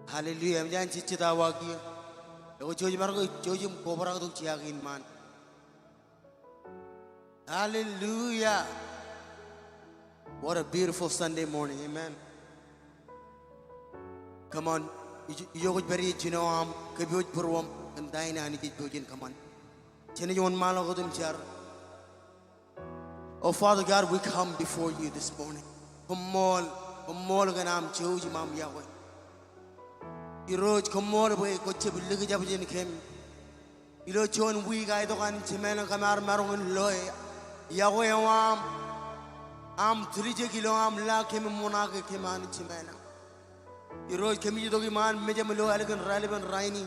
Hallelujah. Jangan cita wagi. Aku joji margo joji kobra tu ciagin man. Hallelujah. What a beautiful Sunday morning, amen. Come on, you could bury it, you know, kabut purwam and dine and it bujin. Come on. Chenion malagodum jar. Oh Father God, we come before you this morning. Kumol ganam joji mam Yahweh. Iroj kumol boy koche bilig jabjin kem. Ilo chon we guy dogan chimena kamar marong loy. Yahweh wam. Am 3 kilo am la kem monake keman chimena. Iroj kemi dogi man mejamlo elegant relevant rainy.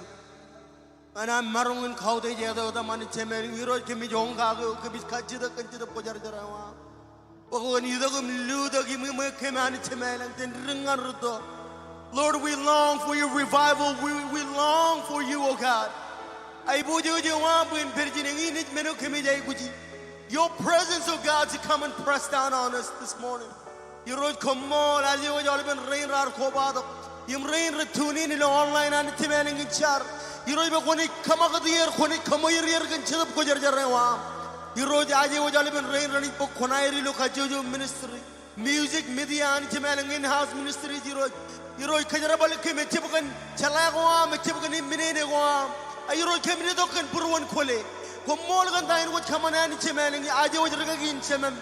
And I'm marong khau de jada da man chimena. Iroj kemi jonga go kebis kachi da kanchi da pojar jarawa. When you look at Lord, we long for your revival. We long for you, oh God. Your presence, oh God, to come and press down on us this morning. You wrote, come on, as you have been rain, you rain retuning in online and Timaning in char. You wrote, when it come out of the year, when it come here, can chill up Kojarjarewa. You wrote, Aji was even rain running for Konairi look at Jojo ministry, music, media, and Timaning in house ministries. You wrote, Kajarabal came a Chipukan, Chalagua, a Chipukan in Minegua. You wrote, came in the Dokan Purwan Kole. Komolgan Dine would come on and Timaning, Aji was regagin Chemen.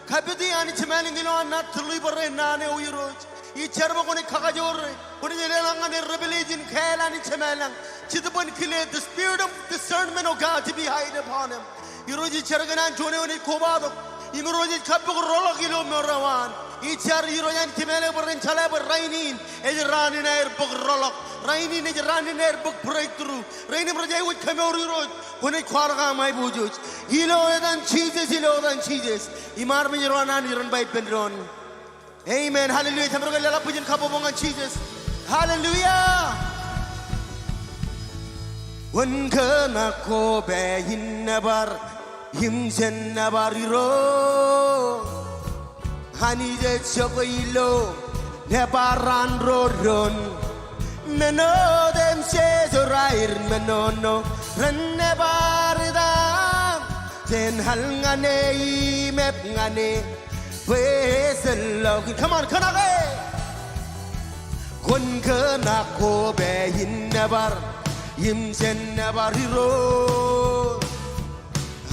Kapiti and Timaning, not to liberate Nane, you wrote. Each Cherabon Kakajore, putting the Lang and Rebellion, Kale and Timalang, Chitapon Kile, the spirit of discernment of God to be hidden upon him. Iroji Cheragana Jono Kobado, Imroji Kapu Rolakilo Morawan, each year Iroyan Timelaber and Chalaber Rainin, a run in air book rollock, Rainin is run in air book breakthrough, Rainim Raja would come out road when it Quaraga my bujuj. Hilo than cheeses, Imarmi Ronan, Iran by Pendron. Amen. Hallelujah. Tamroga Pujin Kapong and cheeses. Hallelujah. When Kanako be in never. Himsen nabariro Hani de chokoilo Nebaran rodon Meno dem says rair menono Ren nebarida Ten halngane mep ngane Wesel log Come on, kanake Kun kanako be in never Himsen nabariro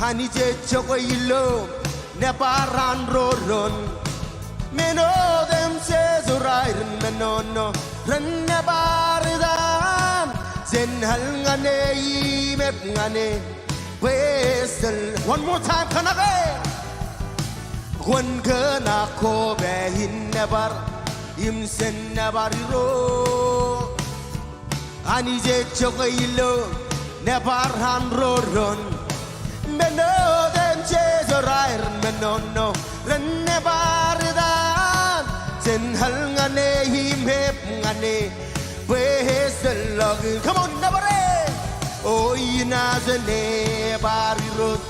Hanije chokoilo neparan rodon Meno dem says right menono Ren nebaridan Zen halngane mep ngane Wesel One more time kanake Kun kana ko behin nebar Imsen nebariro Hanije chokoilo neparan rodon Meno dem chase or iron menono Renebaridan Sen halngane him hep ngane Where's the log? Come on, never Oh, Yinazane Bari Road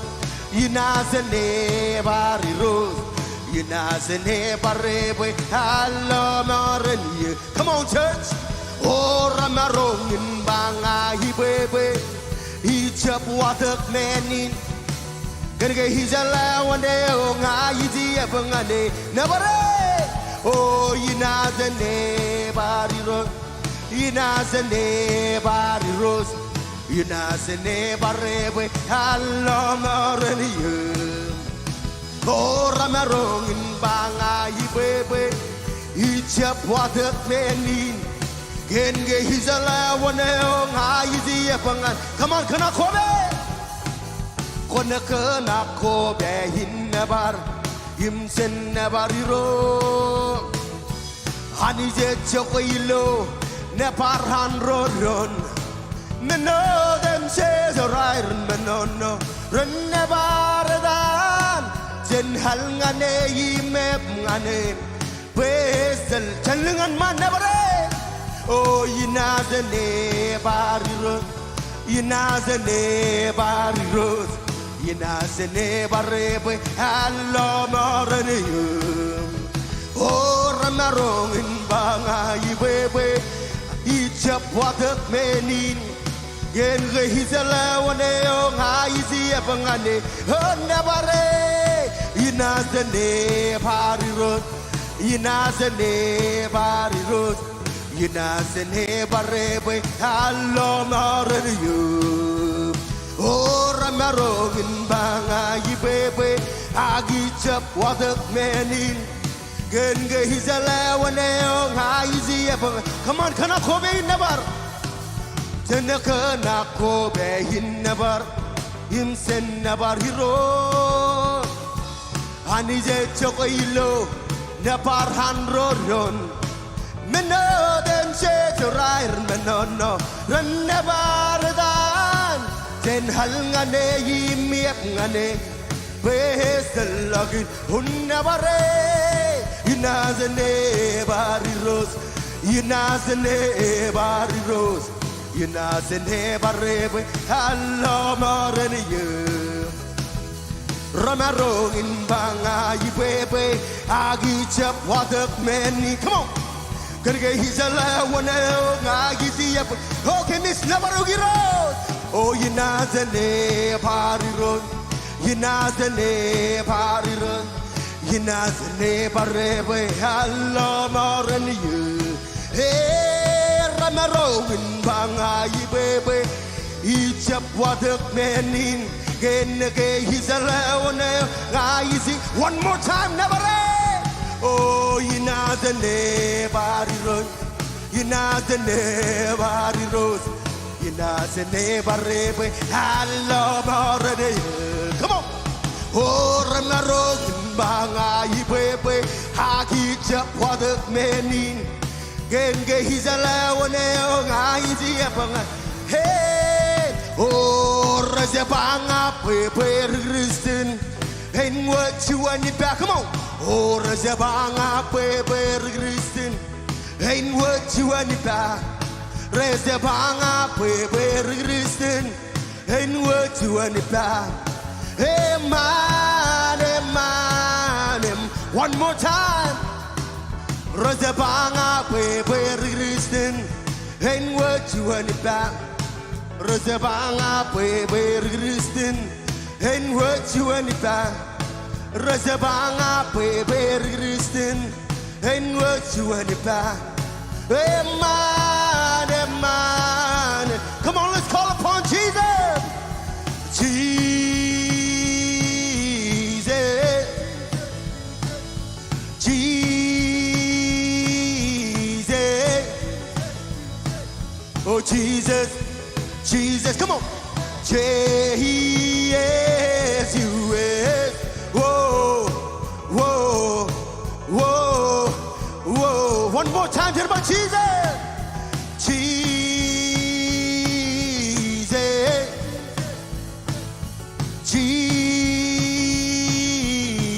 Yinazane Bari Road Yinazane Barre Hello Marin Come on, church Oh, Ramarong in Banga Hibebe Each up water man in He's a one day, oh, easy, never oh, Yinazane Bari Rose, Yinazane Bari Rose, Yinazane Barre, hello, Marani. Oh, Ramarong in Banga, Yibebe, each up water man in he's a one day, oh, easy, come on, can I come? Konaka nako behin nebar Himsen nebariro Hanije chokoilo Neparhan rodon Meno dem says a iron menono Ren nebaradan Zen halngane yimep ngane Wesel chanlingan man nebare Oh yinazane bariro Yinazane bariro Yinazane barebe hello morani Oh ramarong in banga yibebe Egypt water menin gen ge hizela wane o nga izi abangane nabare inazane bari road inazane bari road inazane barebe hallo marriyu ora marogin banga yibebe agi chap water menin gen ge hizela wane o nga izi abang come on kana kobe nabar tenaka na kobe hinnabar himsen nabar hero anije chokoilo nabar hanroron meno den che rair menono ran nabar dan ten hal ngane yimiep ngane beselagin hunnabare inazane bari rose inazane bari rose inazane barebe hallo moreniye ramaro in banga yibebe agi chap water meni come on gerge hizala wana ngagi siap okay miss nabarugi road oh inazane bari rose inazane bari rose inazane barebe hallo moreniye hey ramaro in banga yibebe Egypt water menin gen ge hizala one gaisi one more time never oh inazane bari rose inazane bari rose inazane barebe hallo moreniye come on oh ramaro banga yibebe haki chap water menin gen ge hizala wane o nga izi abanga hey oh raja banga pepe Kristen and what you want it back come on oh raja banga pepe Kristen and what you want it back raja banga pepe Kristen and what you want it back hey man one more time Razabanga pepe Kristen and what you want it back Razabanga pepe Kristen and what you want it back Razabanga pepe Kristen and what you want it back hey man come on let's call upon Jesus oh Jesus, Jesus, come on. J-E-S-U-S. Whoa, whoa, whoa, whoa. One more time, tell about Jesus. Jesus,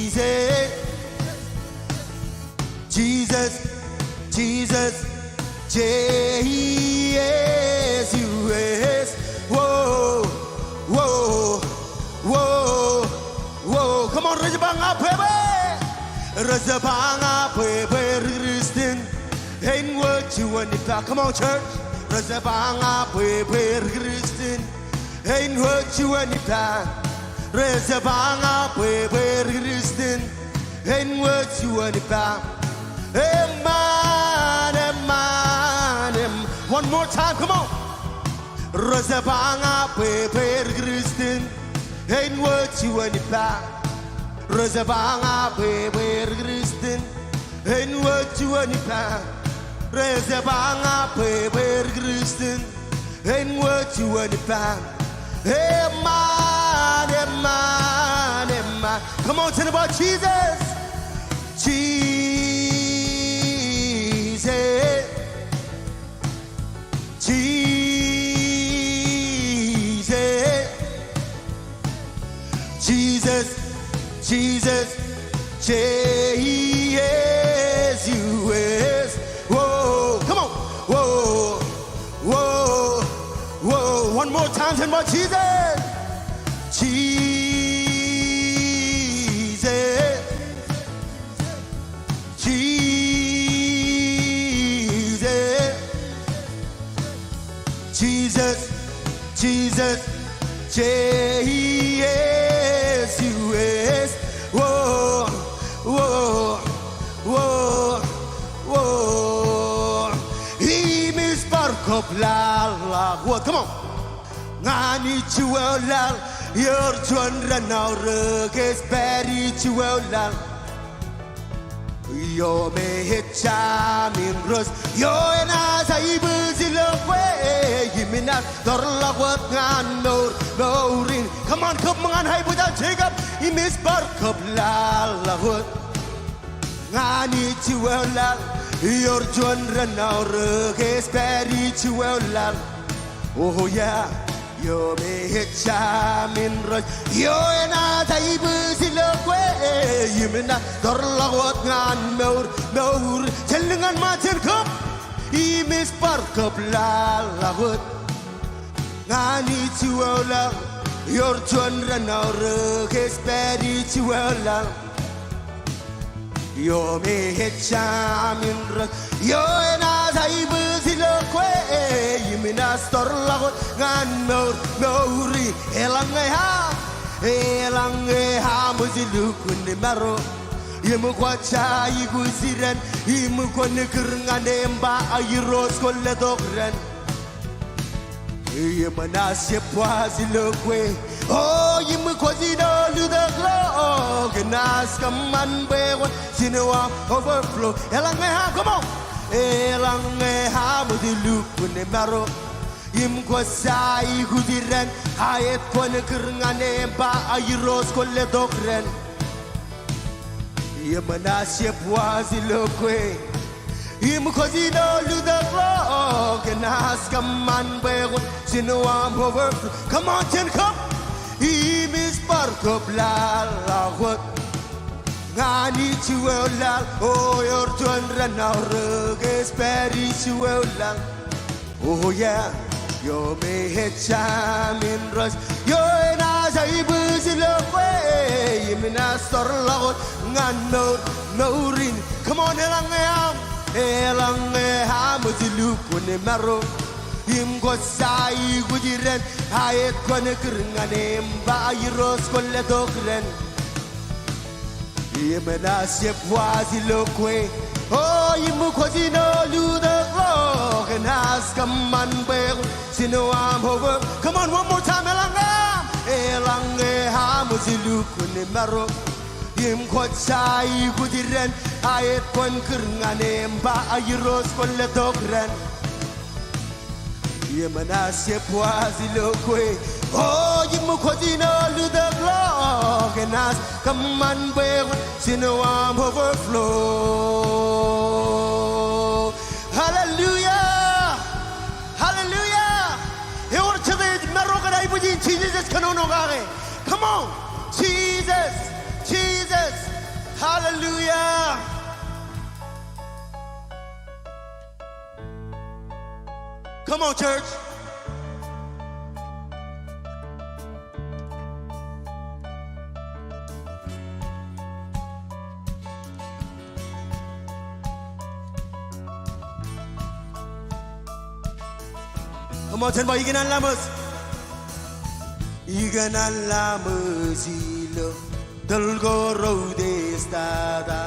Jesus, Jesus, Jesus, J-E-S-U-S. Whoa, whoa, whoa, whoa. Come on, Razabanga Pepe. Razabanga Pepe Kristen. Ain't what you want it back. Come on, church. Razabanga Pepe Kristen. Ain't what you want it back. Razabanga Pepe Kristen. Ain't what you want it back. Hey man, hey man, one more time, come on. Razabanga pepe Kristen, ain't what you want it back. Razabanga pepe Kristen, ain't what you want it back. Razabanga pepe Kristen, ain't what you want it back. Hey man, hey man, hey man. Come on, tell about Jesus. Jesus, Jesus, Jesus, Jesus, J-E-S-U-S. Whoa, come on. Whoa, whoa, whoa. One more time, tell about Jesus. Jesus, Jesus, come on. Ngani chuelal, your children now is very chuelal. Yo me hit in rose, yo and as I was in love way, you mean not Dorla what no ring. Come on, I put a Jacob, he miss bark of la wood. Ngani chuelal, your children now is very chuelal. Oh yeah. Yo me hit in rose, yo and as I was in love way, you mean not Dorla what no telling on Martin cup, he miss bark of la wood. Ngani chuelal, your children now is very chuelal. Yo me hit in rose, yo and as I was in love way, you mean not Dorla what no ri elange ha muzilu kunde maro yemu kwacha igusiren yemu konne kurngane mba ayros kolle dokren yemana se poazilo kwe oh yemu kozino ludaglo genas kaman bewa sinwa overflow elange ha come on elange ha muzilu kunde maro Yim kwasai gudiren hayet kone kurngane ba ayros kolle dokren yemana sepwazi lokwe yim kozino ludaglo genas kaman bego sinwam over come on ten come yim is parko bla what ngani chuelal oh your children now is very chuelal oh yeah Yo me hit in rush, yo and as I was in love way, you mean I start loud, no ring. Come on, elange ham was the loop when the marrow. Him got sai good rent, I had conquering a name by Rose Coletogren. Him and I ship was the look way. Oh, you mukosino, do the clock and ask a man bell. Sino I'm over. Come on, one more time, Elange Hamuzilu Kunimaro. Him quite shy, good rent. I had conquering a name by Ayros Coletogren. Yemanashe Poazilokwe. Oh, you mukosino, do the clock and ask a man bell. Sino I'm overflow. Hallelujah! Hallelujah! Jesus, come on, Jesus, Jesus, hallelujah. Come on, church. Come on, tell me you can lamus. Igan la musilo Dolgo rode stada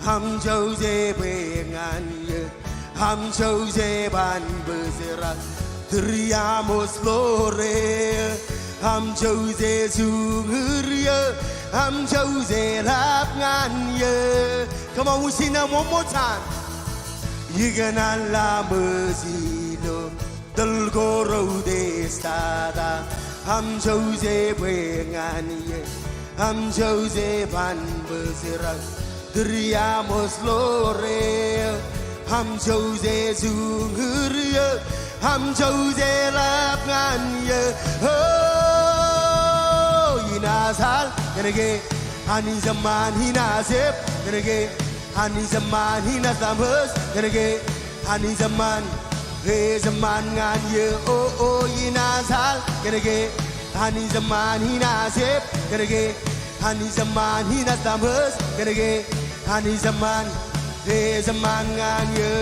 Ham Jose Benganye Ham Jose Ban Bezera Triamos Lore Ham Jose Zunguria Ham Jose Lapnganye. Come on, we sing that one more time. Igan la musilo Dolgo rode stada Ham Jose Benganye, Ham Jose Van Bezera, Triamos Lore, Ham Jose Zunguria, Ham Jose Lapnganye. Oh, Inazal, Genege, Hani Zaman, Hinazep, Genege, Hani Zaman, Hinazamers, Genege, Hani Zaman. Hey, zaman nganye, oh, Inazal, Genege, Hani zaman hinazep, Genege, Hani zaman hinazamers, Genege, Hani zaman, hey, zaman nganye.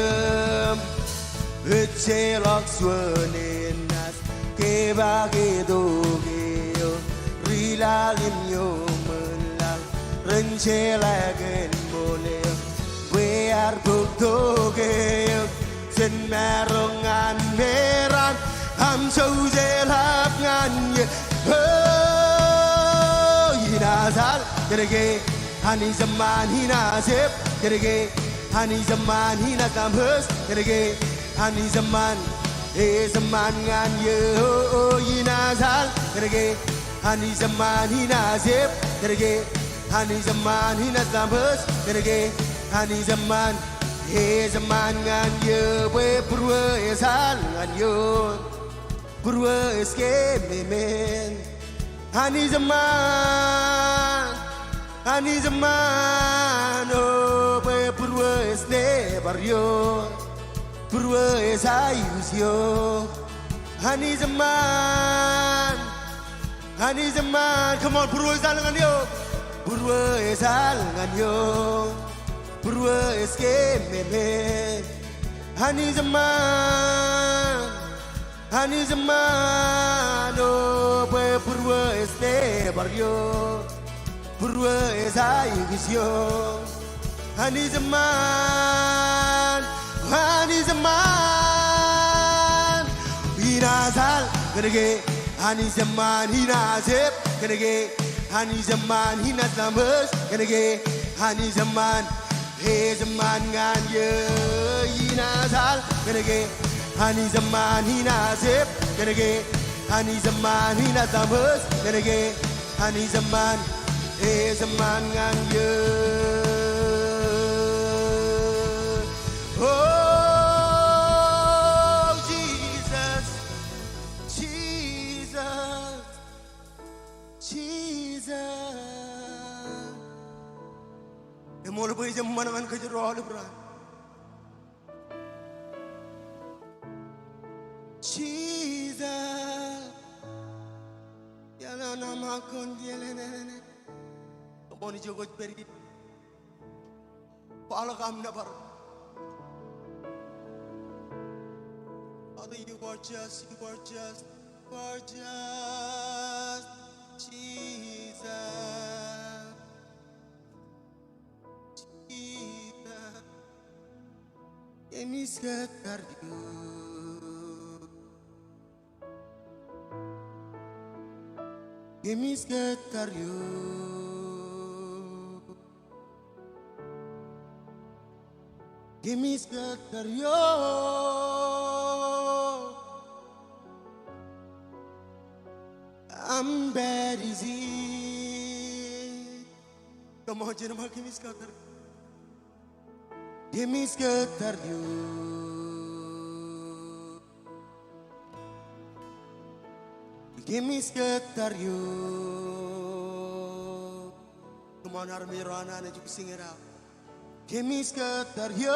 Echelok suenenas, keba gedogeo, rilalin yo melal, rencelagen moleo, wear bugdogeo. Sen merongan meran sâu dễ lap ngàn ye Yinazal Gerege Hani zaman hina zep Gerege Hani zaman hina kamhus Gerege Hani zaman zaman ngan ye Yinazal Gerege Hani zaman hina zep Gerege Hani zaman hina kamhus Gerege Hani zaman zaman ngan ye we purwe esal ngan yo purwe eske memen Hani zaman oh we purwe esne baryo purwe esayusyo Hani zaman come on purwe esal ngan yo purwe esal ngan yo purwe eske memen Hani zaman oh we purwe esne baryo purwe esayusyo Hani zaman Hinazal Gerege Hani zaman hinazep Gerege Hani zaman hinazambus Gerege Hani zaman zaman ngan ye Hinazal Gerege Hani zaman hinazep Gerege Hani zaman hinazambus Gerege Hani zaman ngan ye Oh Jesus Emol boy jam manangan ke jero libra Jesus Yala nama kon dielene Komoni jogot beri Pala kam na bar Father you are just Jesus Emis ketaryo Emis ketaryo Emis ketaryo I'm bad easy Come on jenama emis ketaryo Emis ketaryo Emis ketaryo Come on Army Rana and you sing it out Emis ketaryo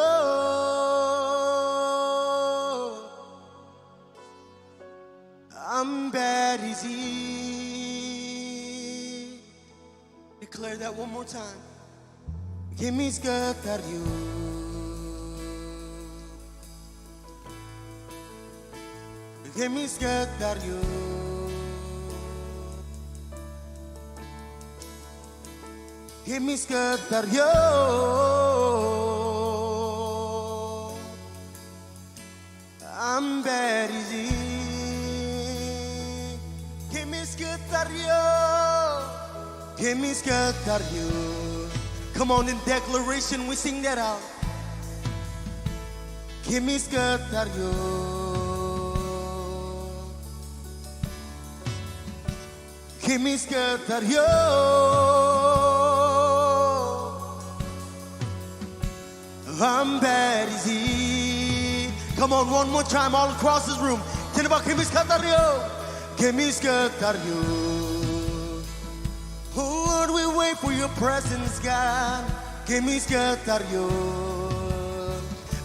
I'm bad easy Declare that one more time Emis ketaryo Emis ketaryo Emis ketaryo I'm bad easy Emis ketaryo Emis ketaryo Come on in declaration we sing that out Emis ketaryo Emis ketaryo I'm bad easy Come on one more time all across this room Tell about Emis ketaryo Emis ketaryo Oh Lord we wait for your presence God Emis ketaryo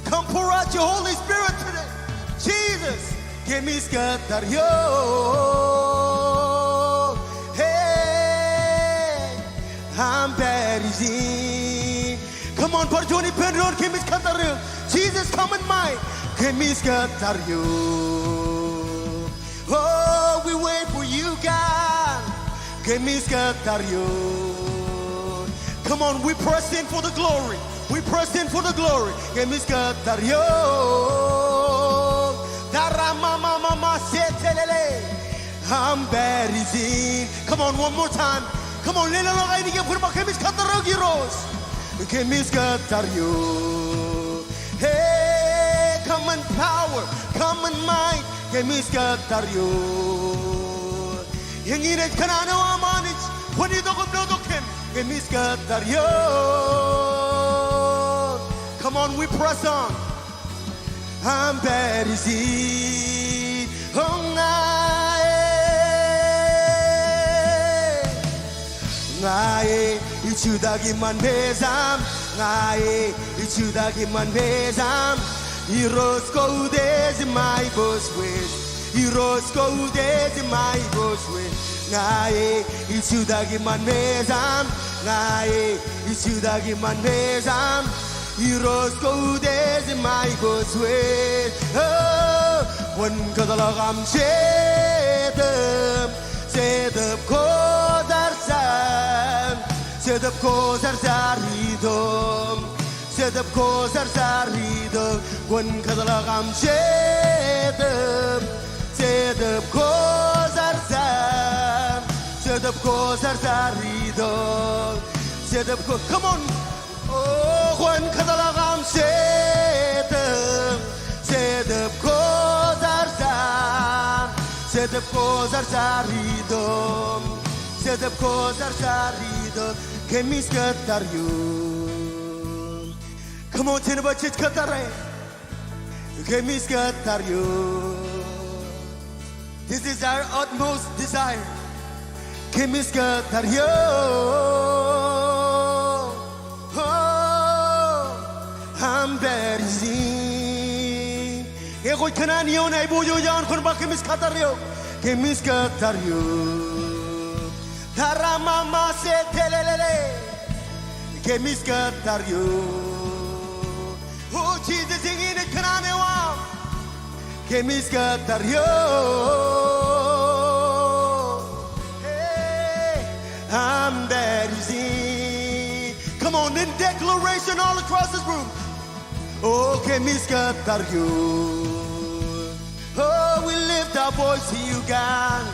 Come pour out your Holy Spirit today Jesus Emis ketaryo I'm bad easy Come on Parjoni Penron Emis ketaryo Jesus come in mine Emis ketaryo Oh we wait for you God Emis ketaryo Come on we press in for the glory We press in for the glory Emis ketaryo Darama mama sete I'm berizin. Come on, one more time. Come on, lele loga ini ke purba kemis kataro giros. Kemis katario. Hey, come on power, come on might. Kemis katario. Yang ini kanano amanich. Wani dogo blodoken. Kemis katario. Come on, we press on. I'm berizin. Oh, 나의 이 주다기만 배삼 나의 이 주다기만 배삼 이로스고 우대지 마이 보스웨스 이로스고 우대지 마이 보스웨스 나의 이 주다기만 배삼 나의 이 주다기만 배삼 이로스고 우대지 마이 보스웨스 원가달라감 세듬 세듭 고달산 세듭 고살살이돔 세듭 고살살이돔 원가달라감 세듭 세듭 고살산 세듭 고살살이돔 세듭 고 Come on 원가달라감 세듭 세듭 고살산 세듭 고살살이돔 세듭 고살살이돔 개미스 같다리요 Come on 테너버치 같다래 개미스 같다리요 This is our utmost desire 개미스 같다리요 I'm berizin Egoy kananiyo na ibuyoyan kun ba kemis kataryo kemis kataryo Tara mama se telelele kemis kataryo Oh Jesus ingin kananewa kemis kataryo Hey I'm berizin Come on in declaration all across this room Oh, kemis kataryo. Oh, we lift our voice to you, God.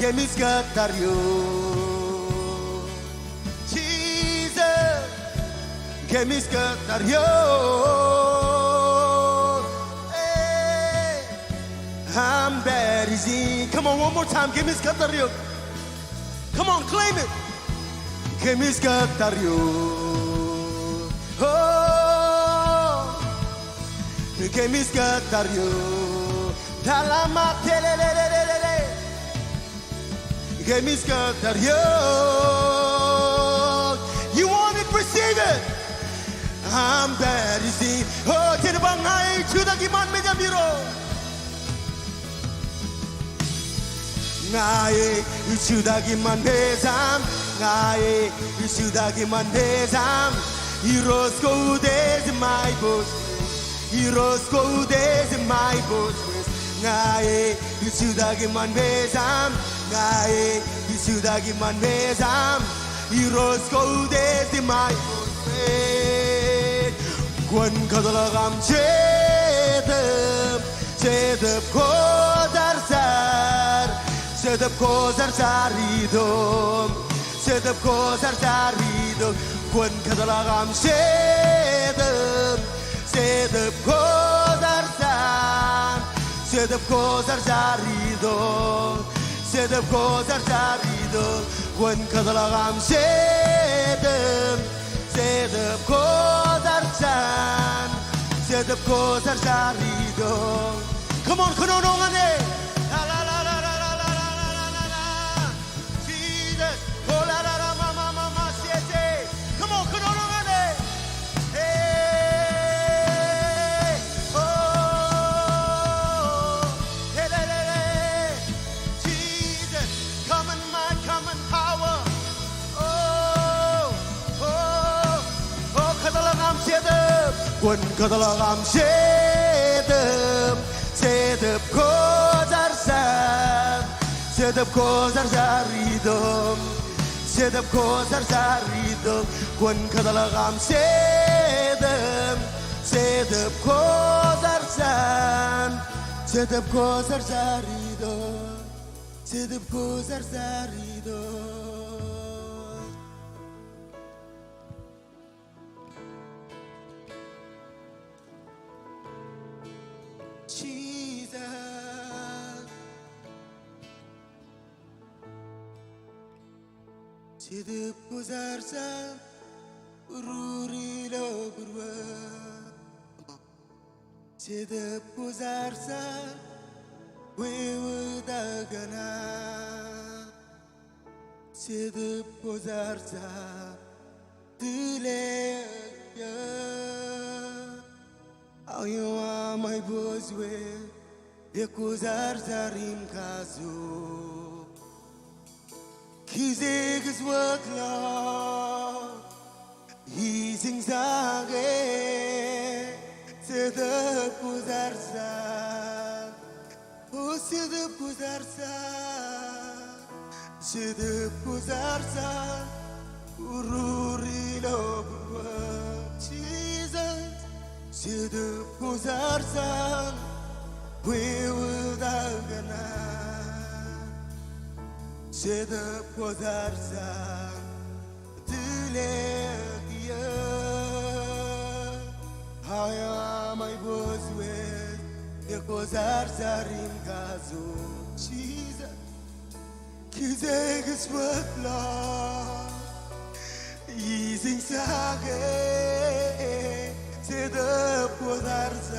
Kemis kataryo. Jesus, kemis kataryo. Hey, I'm berizin. Come on, one more time. Kemis kataryo. Come on, claim it. Kemis kataryo. Oh. Kemis kataryo Talama telelelelele Kemis kataryo You want it, receive it I'm berizin Oh, tinabangay 주다기만 매자미로 나의 이 주다기만 배삼 나의 이 주다기만 배삼 이로스고 우대지 마이보스 이로스고 우대지 마이보스 나의 이 주다기만 배삼 나의 이 주다기만 배삼 이로스고 우대지 마이보스 권가달라감 제듭 제듭 고달살 제듭 고살살이돔 제듭 고살살이돔 권가달라감 제듭 세듭 고살산 세듭 고살살이돔 세듭 고살살이돔 원가달라감 세듭 세듭 고살산 세듭 고살살이돔 Come on 그노농하네 라라라라라라라라라라라 Jesus 오라라라마마마마 세세 Come on 그노농하네 원가달라감 세듭 세듭 고살산 세듭 고살살이돔 세듭 고살살이돔 원가달라감 세듭 세듭 고살산 세듭 고살살이돔 제듭고 살살이도 Jesus 제듭고 살살 우르리로 부르어 제듭고 살살 외우다가나 제듭고 살살 들레여 아유와 마이 보스웨 데코 살살임 가수 기색은 워클럽 희생사게 제듭고 살살 오 제듭고 살살 제듭고 살살 우르리로 부르어 Jesus 제듭고 살살 외우다가나 제듭고 살살 들레기여 하야 마이 보스웨 데코 살살임 가수 Jesus 기색은 스워클럽 이생사게 제듭고 살살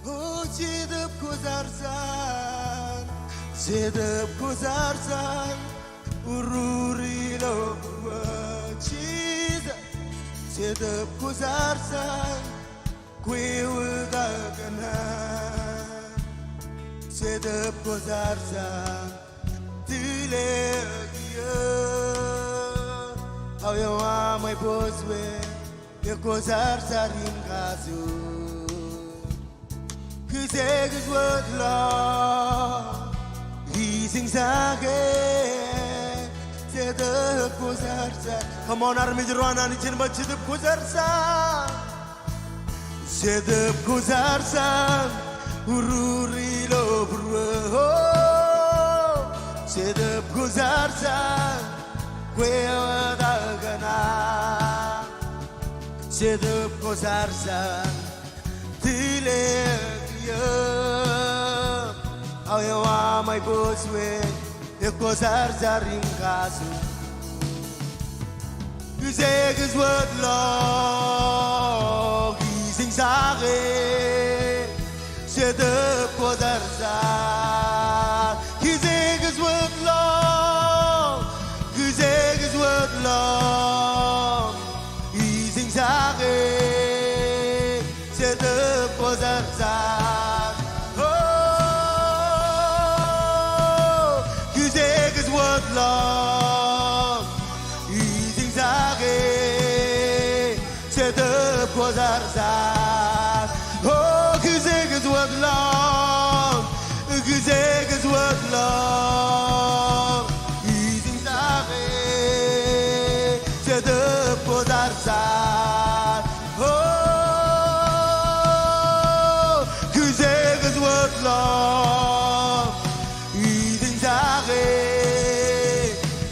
오 제듭고 살살 제듭고 살살 우르리로 부르어 Jesus 제듭고 살살 괴우다가나 제듭고 살살 들레기여 하여와 마이 보스웨 데코 살살임 가수 그색은 워클럽 희생사게 제듭고 살살 Come on 아르미지로 하나님 지는 제듭고 살살 제듭고 살살 우르리로 부르어 제듭고 살살 괴어다가나 제듭고 살살 들레기여 아여와 마이 보스웨 데코 살살임 가수 그색은 워클럽 희생사게 제듭고 살살 그색은 워클럽 그색은 워클럽 희생사게 제듭고 살살 그색은 워클럽 희생사게 제듭고 살살 그색은 워클럽 그색은 워클럽 희생사게 제듭고 살살 그색은 워클럽 희생사게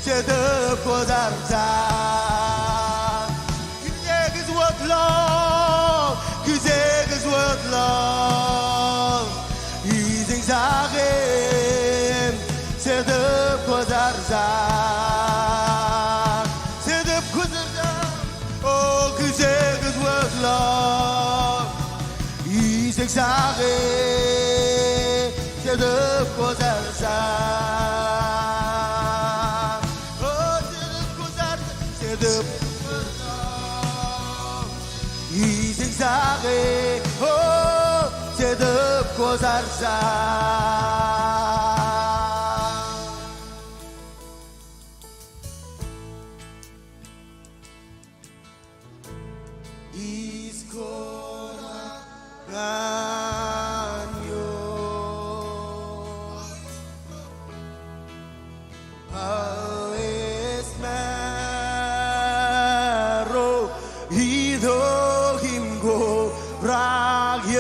제듭고 살살 그색은 워클럽 그색은 워클럽 희생사게 제듭고 살살 제듭고 살살 오 그색은 워클럽 희생사게 제듭고 살살 오 제듭고 살살 제듭고 희생사게 오 제듭고 살살 이스코라간요 아에스마로 이도 힘고 락여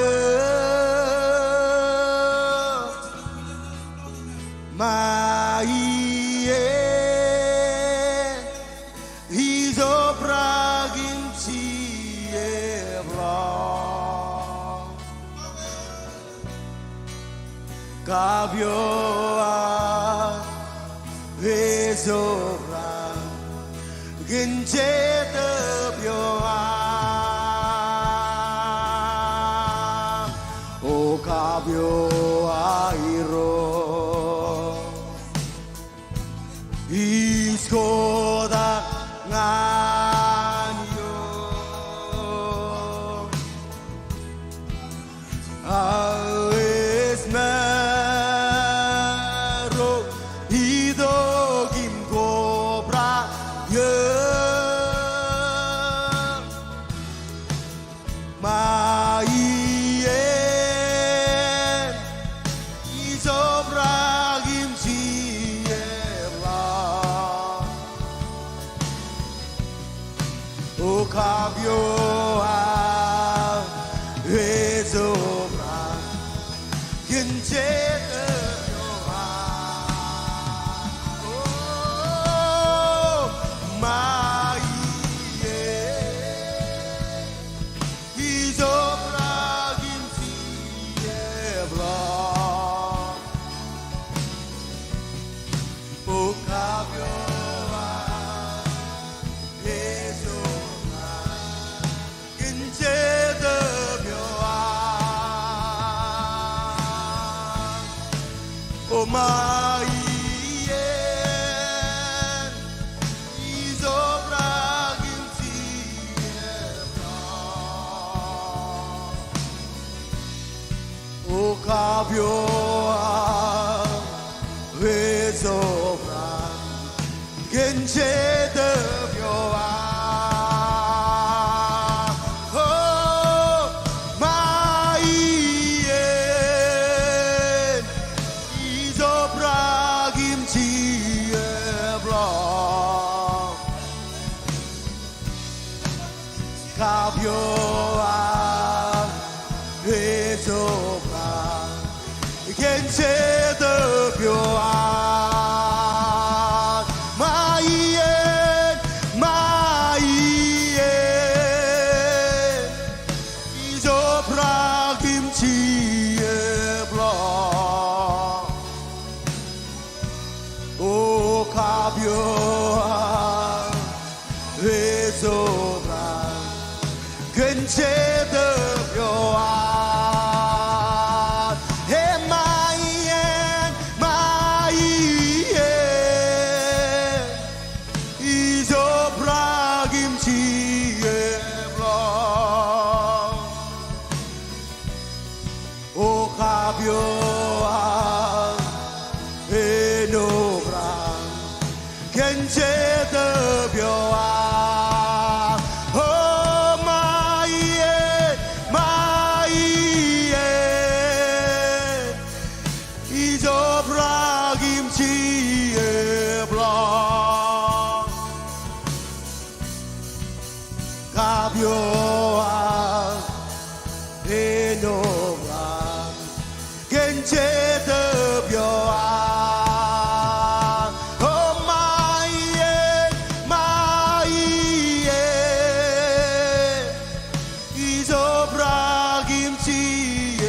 가벼워 회소라 근제 더벼워 오 가벼워 이로 이소다 아니요 아에스메로 이도김 고브라여 마이엔 이소브라김 지에라 오 가벼워 회소라 근제 더벼워 마이에 이소브라 김치에블라 오 가벼워 회소라 근제 더벼워 오 마이엔 이소브라 김치에블라 오 가벼워 회소브라 근제 더벼워 오 마이엔 이소브라 김치에블라 가벼워 회소브라 근제 더벼워 마이엔 이소브라 김치에블라 오 가벼워 회소브라 근제 더벼워 이소브라 김치에블라 오 가벼워 회노브라 근제 더벼워 오 마이엔 이소브라 김치에블라 가벼워 회노브라 근제 더벼워 오 마이엔 이소브라 김치에블라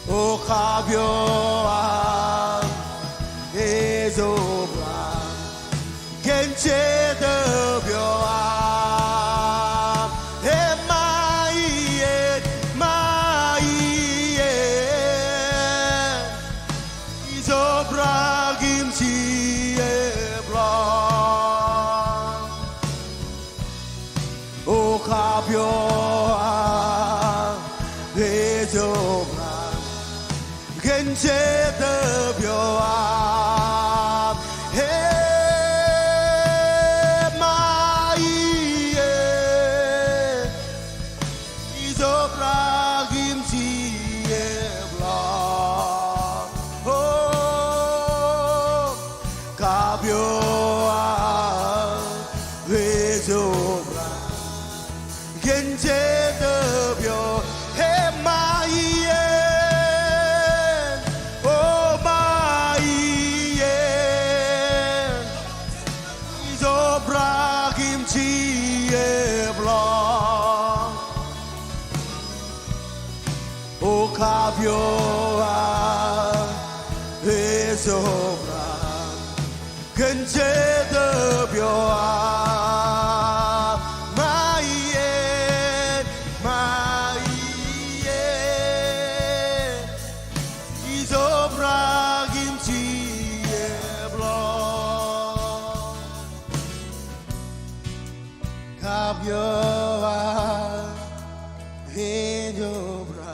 오 가벼워 회소브라 근제 더벼워 이소브라 김치에블라 오 가벼워 회소브라 근제 더벼워 마이엔 이소브라 김치에블라 오 sobra 근제더 벼아 마이에 이 sobra 김치에 블러 가벼아 해녀브라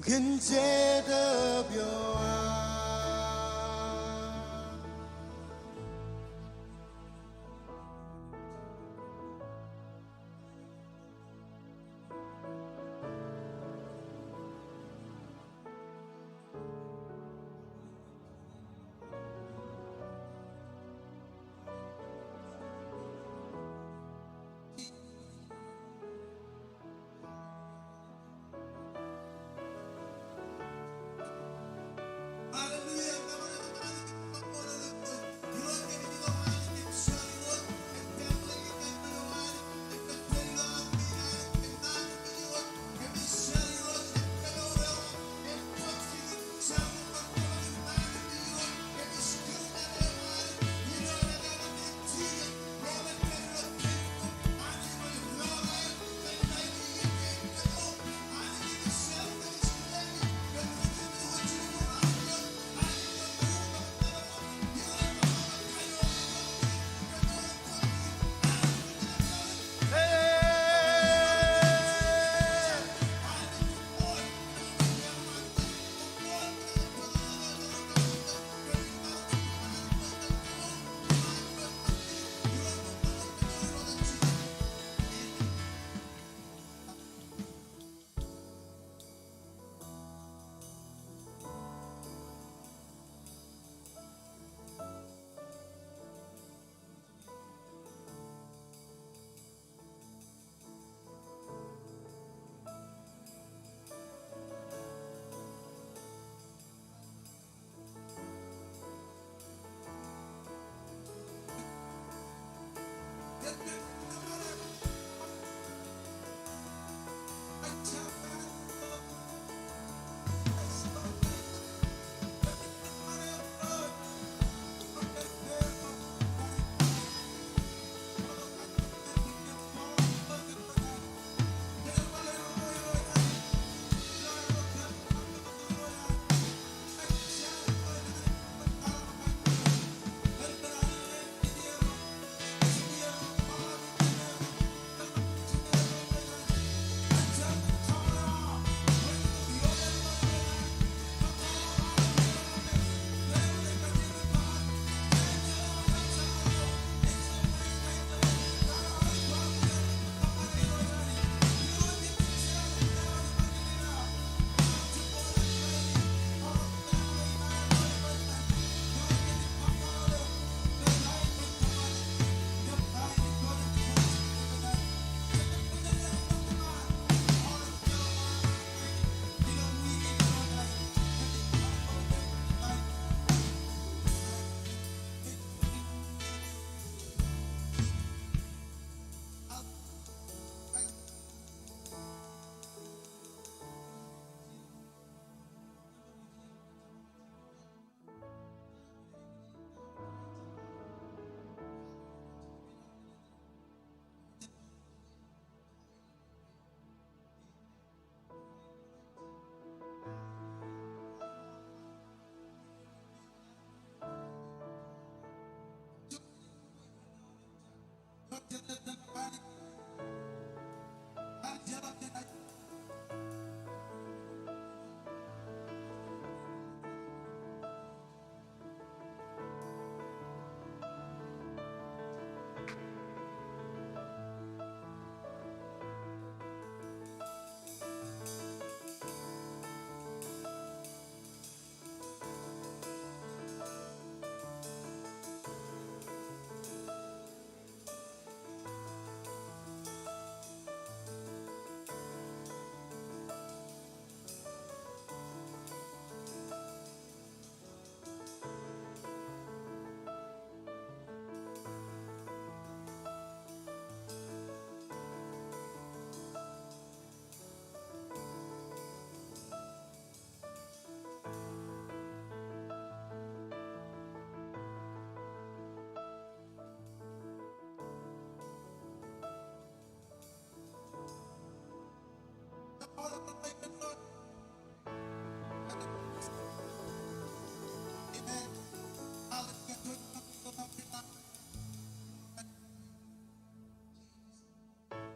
근제더 벼아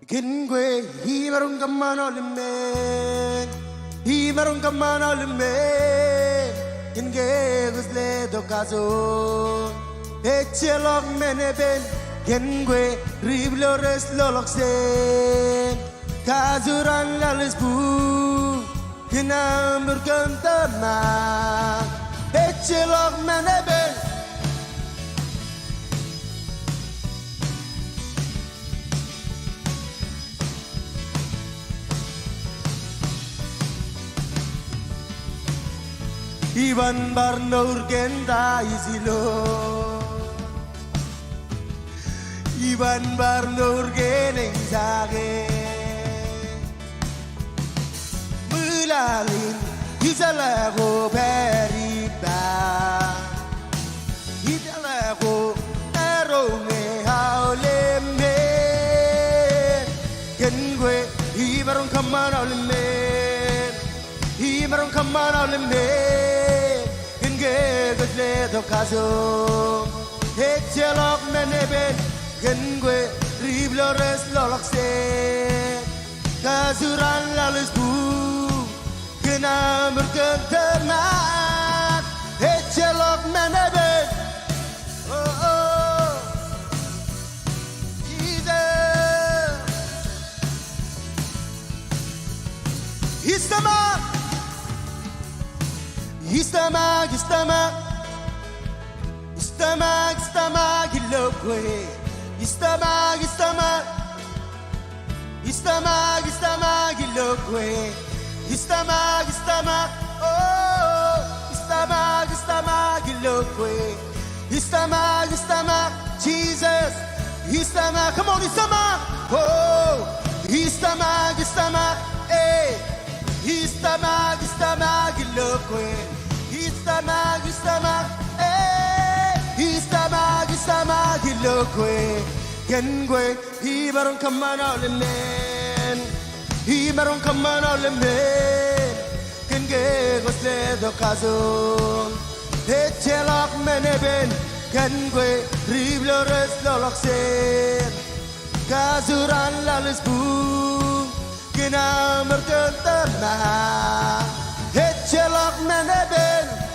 Kingue himarung kaman olime himarung kaman olime kinge gusle dokazo echelok meneben kingue riblores lolokse kazuran lalisbu kinam berkentama echelok meneben Iban barno urgenda izilo Iban barno urgeneng zage Mulalin izalago periba Izalago eronge haoleme Kengue ibarong kaman haoleme Ibarong kaman haoleme Gusle dokazo echelok meneben gengue riblores lolokse kazuran lalesbu kena berkentemat echelok meneben oh oh Jesus Istamak Istamak ilokwe Istamak ilokwe Istamak oh Istamak ilokwe Istamak Jesus Istamak come on Istamak oh Istamak eh Istamak ilokwe Istamak eh Istamak ilokwe Gengue ibarong kaman olemen ibarong kaman olemen Genge gosle dokazo echelok meneben Gengue riblores loloksen kazuran lalesbu kena merkentama echelok meneben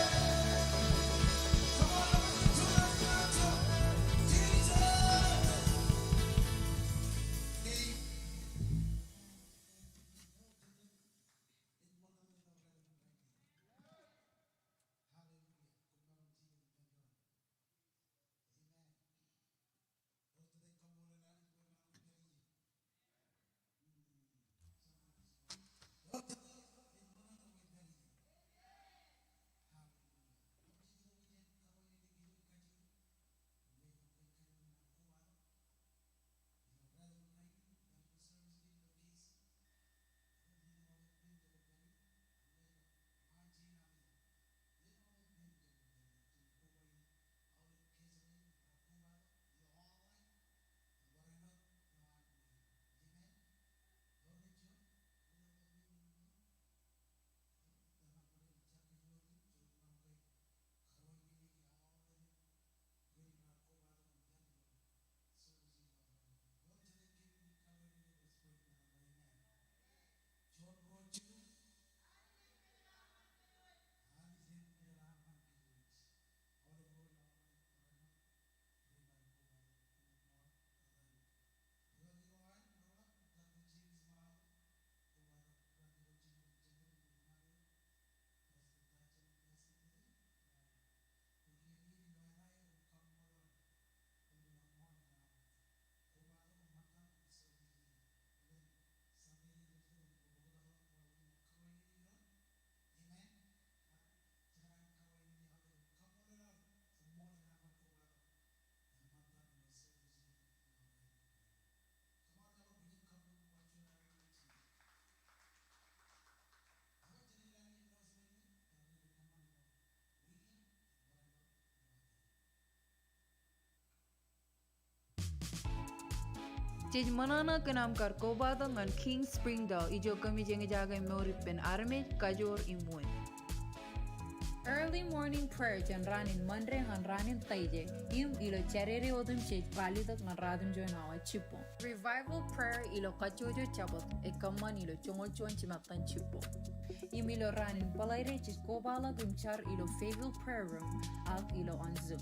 Jej manana kenam kar kobado ngan King Springdale ijo kami jengi jaga moripin arme kajor imun. Early morning prayer jan ranin mandre ngan ranin taije ilo charere odum jej validak ngan radum jo nawa chipo. Revival prayer ilo kachojo chabot kamman ilo chongol chuan chimatan chipo. Ilo ranin palaire jej kobala gumchar ilo Fayetteville prayer room ilo on Zoom.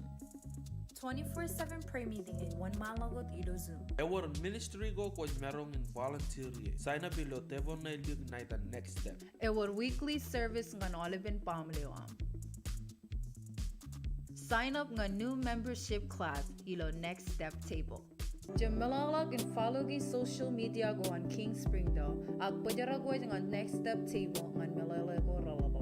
24/7 prayer meeting in one malagot ilo Zoom. Our ministry go coach merong in volunteer. Sign up ilo tevon na ilo night the next step. Our weekly service ngan Oliven Pamleoam. Sign up ngan new membership class ilo next step table. Jamalalak and follow the social media go on King Springdale. Ag pajara go ngan next step table ngan malala go ralabo.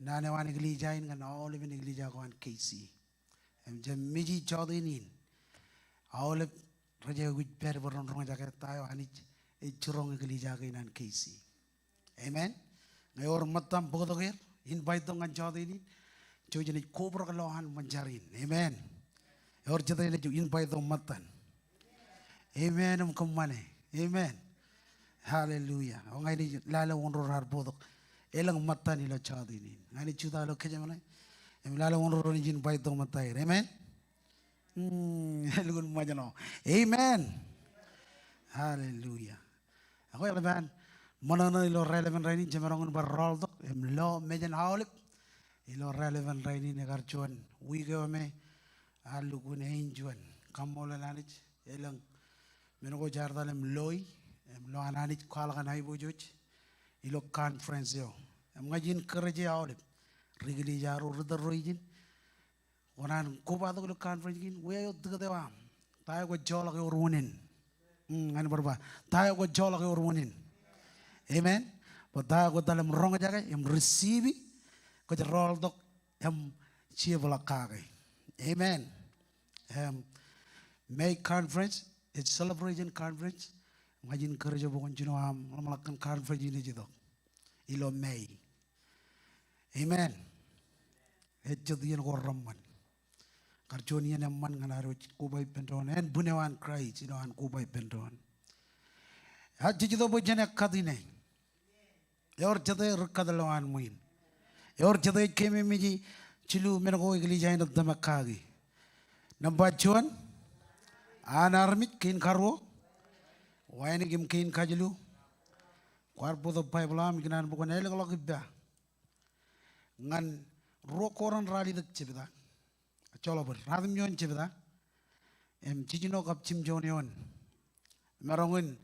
Nane wan iglesia in kan Olive iglesia ko an KC. Jam miji chodinin. Olive raja guj per boron rong jaga tayo anich churong iglesia ko in an KC. Amen. Ngayon matam bodoger invite dong an chodinin. Chojani kubro kalohan manjarin. Amen. Yor jadai ju invite dong matan. Amen kumane. Amen. Hallelujah. Ongai ni lala wonro har bodok. Elang mata ni lo chodinin. Ngani chuda lo kejamane. Lala wonro ni jin invite dong matai. Amen. Lugun majano. Amen. Hallelujah. Ako yung laban, manana ilo relevant rainin jamarong barrol dok, lo mejan haulik, ilo relevant rainin negarchuan, wigame, alugun hinjuan, kamola lanich, elang menuko jardalem loy, lo ananich kwalakan hai bujuj, ilo conference yo, ngajin kerja haulik, rigli jaru rudar roijin, wanan kubado ilo conference gin, weyo degdewam, tayo ko jola ke urunin. Ano berapa? Tayo ko jola ke urunin. Amen. Tayo ko dalam rong jaga yang receive ko rol dok yang ciebala kage. Amen. May conference, it's celebration conference. Ngajin kerja bukan cuma melakukan conference ini jadok. Ilo May. Amen. Itu dia yang korban. Karjonian yang man nganaruh kubai penton, en bunewan cry, cinoan kubai penton. Haji itu bujana kadine. Yor jade rukadalawan muin. Yor jade kemi miji cilu menako igli jain dama kagi. Nampak cuan, anarmit kin karwo, waini kim kin kajilu. Kuar bodo pai belam kinan bukan elok logibda. Ngan rokoran rali dak cipta. Cholo ber, radum yon cipta. Cicino kap cim jonion. Merongun,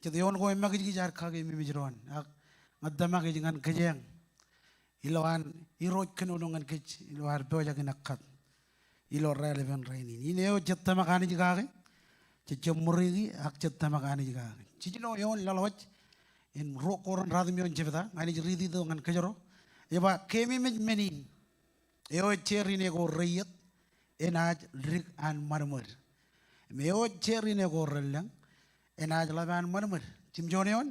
cipta yon ko emak iki jar kage mimijiron. Ngadama ke jangan kejeng. Iloan, iroj kenodongan kec, iloar beoja kenakat. Ilo relevant rainin. Ini yo cipta makani jikage. Cicim murigi, ak cipta makani jikage. Cicino yon laloj. In rokoran radum yon cipta. Ngani jiridi tu ngan kejero. Eba kemi menin. Yo ceri nego riyat. Enaj rik an marmur. Meo cherry ne gorrelang. Enaj laban marmur. Cimjoneon.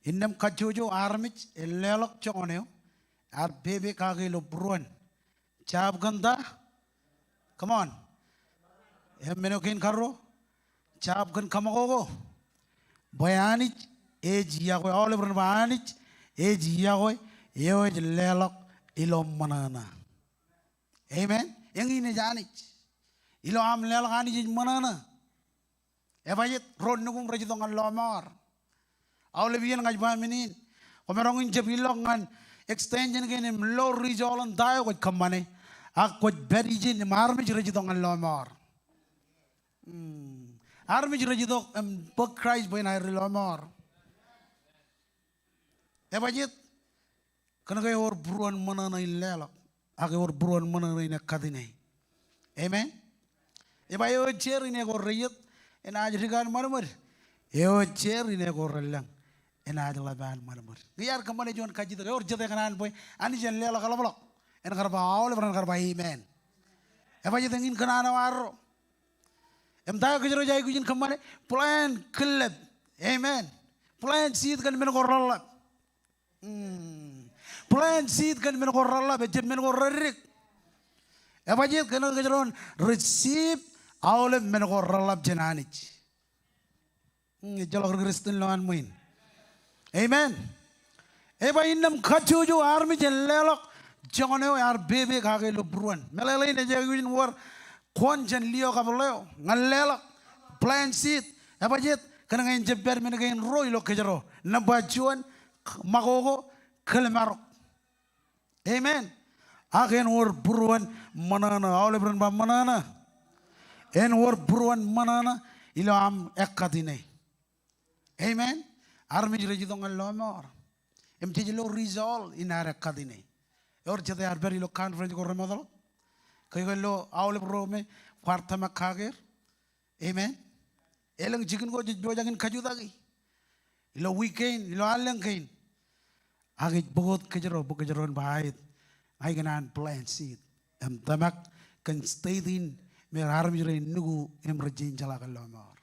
Indam kajojo armich elelok choneo. Ar bebe kagelo bruan. Chab ganda. Come on. Menokin karo. Chab gan kamagogo. Bayanich. Age yagoy. All over bayanich. Age yagoy. Eo lelok ilom manana. Amen. Yang ini janich, ilo am lelakani jadi mana? Ebayet ron nunggu rajin dengan lomar. Awal biar ngajban minin, komerongin jebilong ngan extension gini mlo rijolan dayo kot kamane, aku beri jen marmi rajin dengan lomar. Armi rajin dok berkrais bayi naik lomar. Ebayet, kena kaya or buruan mana nai lelak. Ake or buruan mana ina kadine. Amen. Eba yo cher ine ko reyet en ajrigan marmar. Yo cher ine ko relang. ena ajla ban manamur ngiyar kamane jon kajida or jade kanan boy ani jen lela kalabalok en karba awle bran karba amen eba jade ngin kanana waro em tayo kajero jay kujin kamane plan kleb amen plan seed kan men goralla plan seed kan men goralla be jem men gorrik eba jade kan kajeron receive awle men goralla jenanich jalok kristin loan muin amen eba innam khachuju army jen lelok jongone ar bebe kage lo bruan melele ne jagin war kon jen lio kableo ngalelok plant seed eba jet kana ngain jebber men ngain roy lo kejero nabajuan magogo kelmarok amen agen war bruan manana awle brun ba manana en war bruan manana ilo am ekadine amen army reji dongal lomor em tijelo resolve in ara kadine or jade arberi lo conference ko remodel kay lo awle rome kwartama kager amen elang jikin ko jojagin kajudagi lo weekend lo alang kain agi bogot kejero bahait ay ganan plant seed em tamak kan stay in me army re nugu em rejin jala kalomor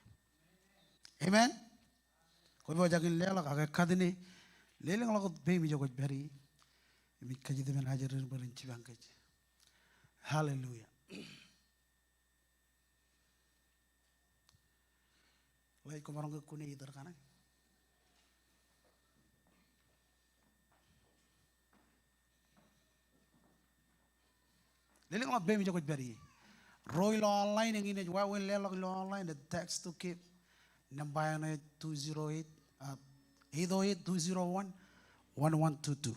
amen ko bo jagin lela ka kadini lelang la ko be mi jogo beri mi kajide men hajarin barin ci bankaj hallelujah lay ko marang ko ni idar kana lelang la be mi jogo beri roy lo online ngine wa wen lela lo online the text to keep number 208 808-201-1122.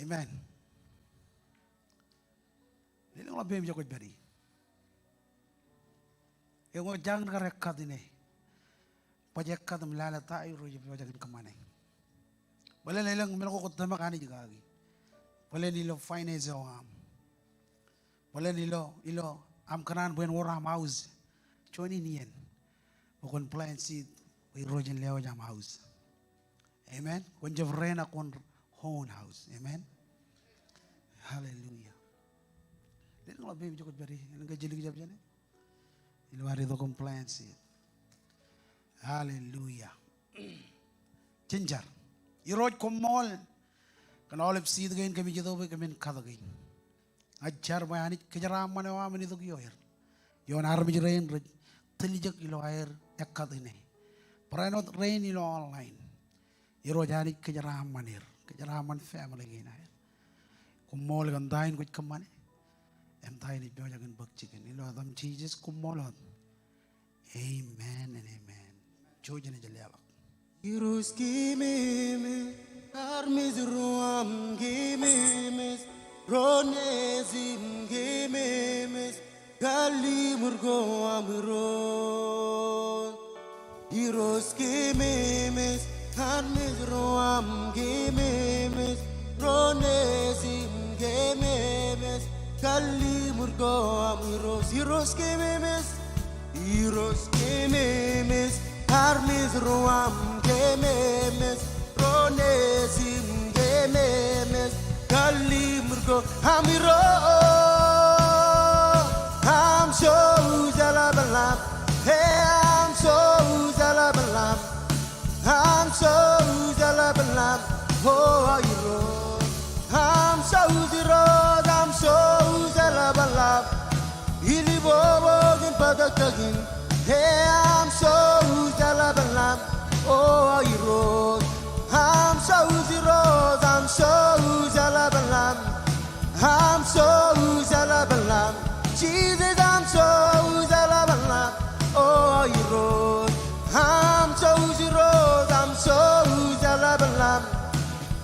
Amen. Lili ngala bem jago beri. Ego jangan karekat ini. Pajak kadam lala tayo roja pajakin kemana. Bale nilang melako kutama kani juga lagi. Bale nilo finance am. Bale nilo am kanan buen waram house. Choni niyan. Bukon plan seed we rojan leo jam house. Amen. Kon javrena kon own house. Amen. Hallelujah. Lino la baby jokot bari. Nga jeli jab jane. Ilwari do kon plan seed. Hallelujah. Ginger. Iroj komol. Kan olive seed gain kami jado be kami kada gain. Ajar bayani kejaram mane wa mani do yoher. Yon army rain telijak ilo air ekadine. Pranot rain ilo online. Irojani kejaram manir. Kejaraman family gain air. Kumol gandain kuch kamane. Em tain it dojagan bakchikin. Ilo adam Jesus kumolot. Amen and amen. Chojane jalelak. Irus kimeme, armis ruam kimemes, ronezim kimemes, gali murgo amron. Irus kimemes, armis ruam kimemes, ronezim kimemes, gali murgo amron. Irus kimemes, armis ruam kememes, ronesim kememes, kalimurgo amiro, am so zalabalam, hey am so zalabalam, am so zalabalam, oh iro, am so zalabalam, ili bobo gin padakagin. Hey, I'm so zalabalam, oh Rose. I'm so Rose, I'm so zalabalam, I'm so zalabalam. Jesus, I'm so zalabalam, oh Rose. I'm so Rose, I'm so zalabalam.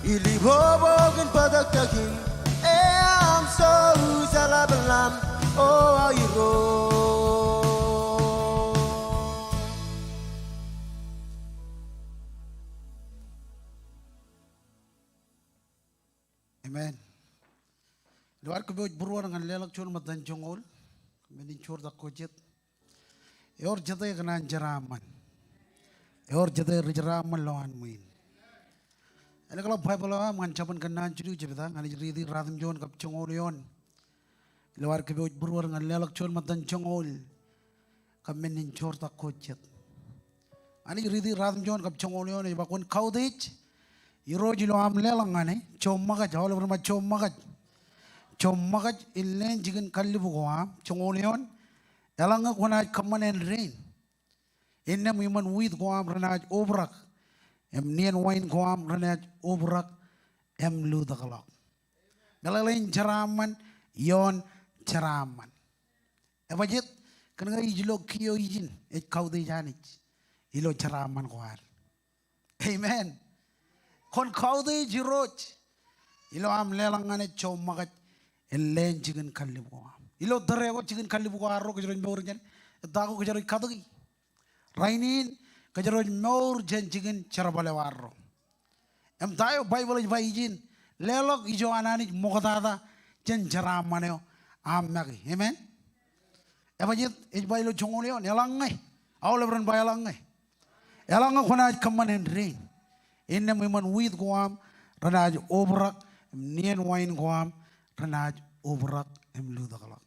Ili bobo gin padakagin. Hey, I'm so zalabalam, oh Rose. Amen. Luar ko buruan ngan lelak chon matan jongol. Menin chor da kojet. Yor jate kanan jaraman. Yor jate rijaraman lawan muin. Ada kalau Bible lah mencapan kanan curi cerita ngani jadi radam John kap congolion. Luar kebut berwar ngan lelak John matan congol. Kami nincor tak kocet. Ani jadi radam John kap congolion iba kon kau dech. Iro jilo am lelang ngane comagat jauh lebih macam comagat illen jigen kali buka congolion. Elang aku nak kamanen rain. Inna miman wheat ko am renaj obrak. Nian wine ko am renaj obrak. Lu dakalak. Galalain ceraman yon ceraman. Bajet kena ijlo kiyo ijin kau de janich. Ilo ceraman kuar. Amen. Kon kau de jiroj. Ilo am lelangane comagat illen jigen kali buka. Ilo terego chicken kali buka arro kejaran maur jen, dago kejaran kadagi. Rainin kejaran maur jen chicken cara bale warro. Tayo Bible is baijin lelok ijo anani mokatada jen cara maneo magi. Amen. Bajit is Bible jongolio nelangai. All lebron bayalangai. Elanga kona kamanen rain. Inna miman wheat guam ranaj obrak nien wine guam ranaj obrak lu dakalak.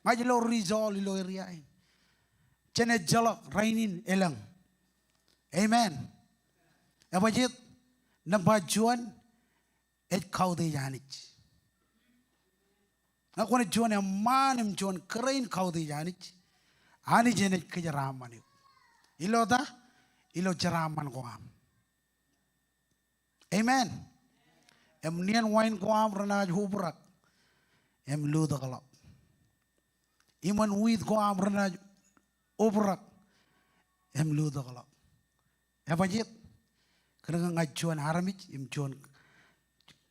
Ngaji lo rizal lo riain. Cene jalak rainin elang. Amen. Abajit nabajuan kau de janich. Aku ni juan yang manem juan kerain kau de janich. Ani jenet kejaraman itu. Ilo dah, ilo jaraman koam. Amen. Nian wine koam renaj hubrak. Lu dakalak. Iman wheat ko am renaj obrak lu dakalak. Bajit kena ngajuan haramich juan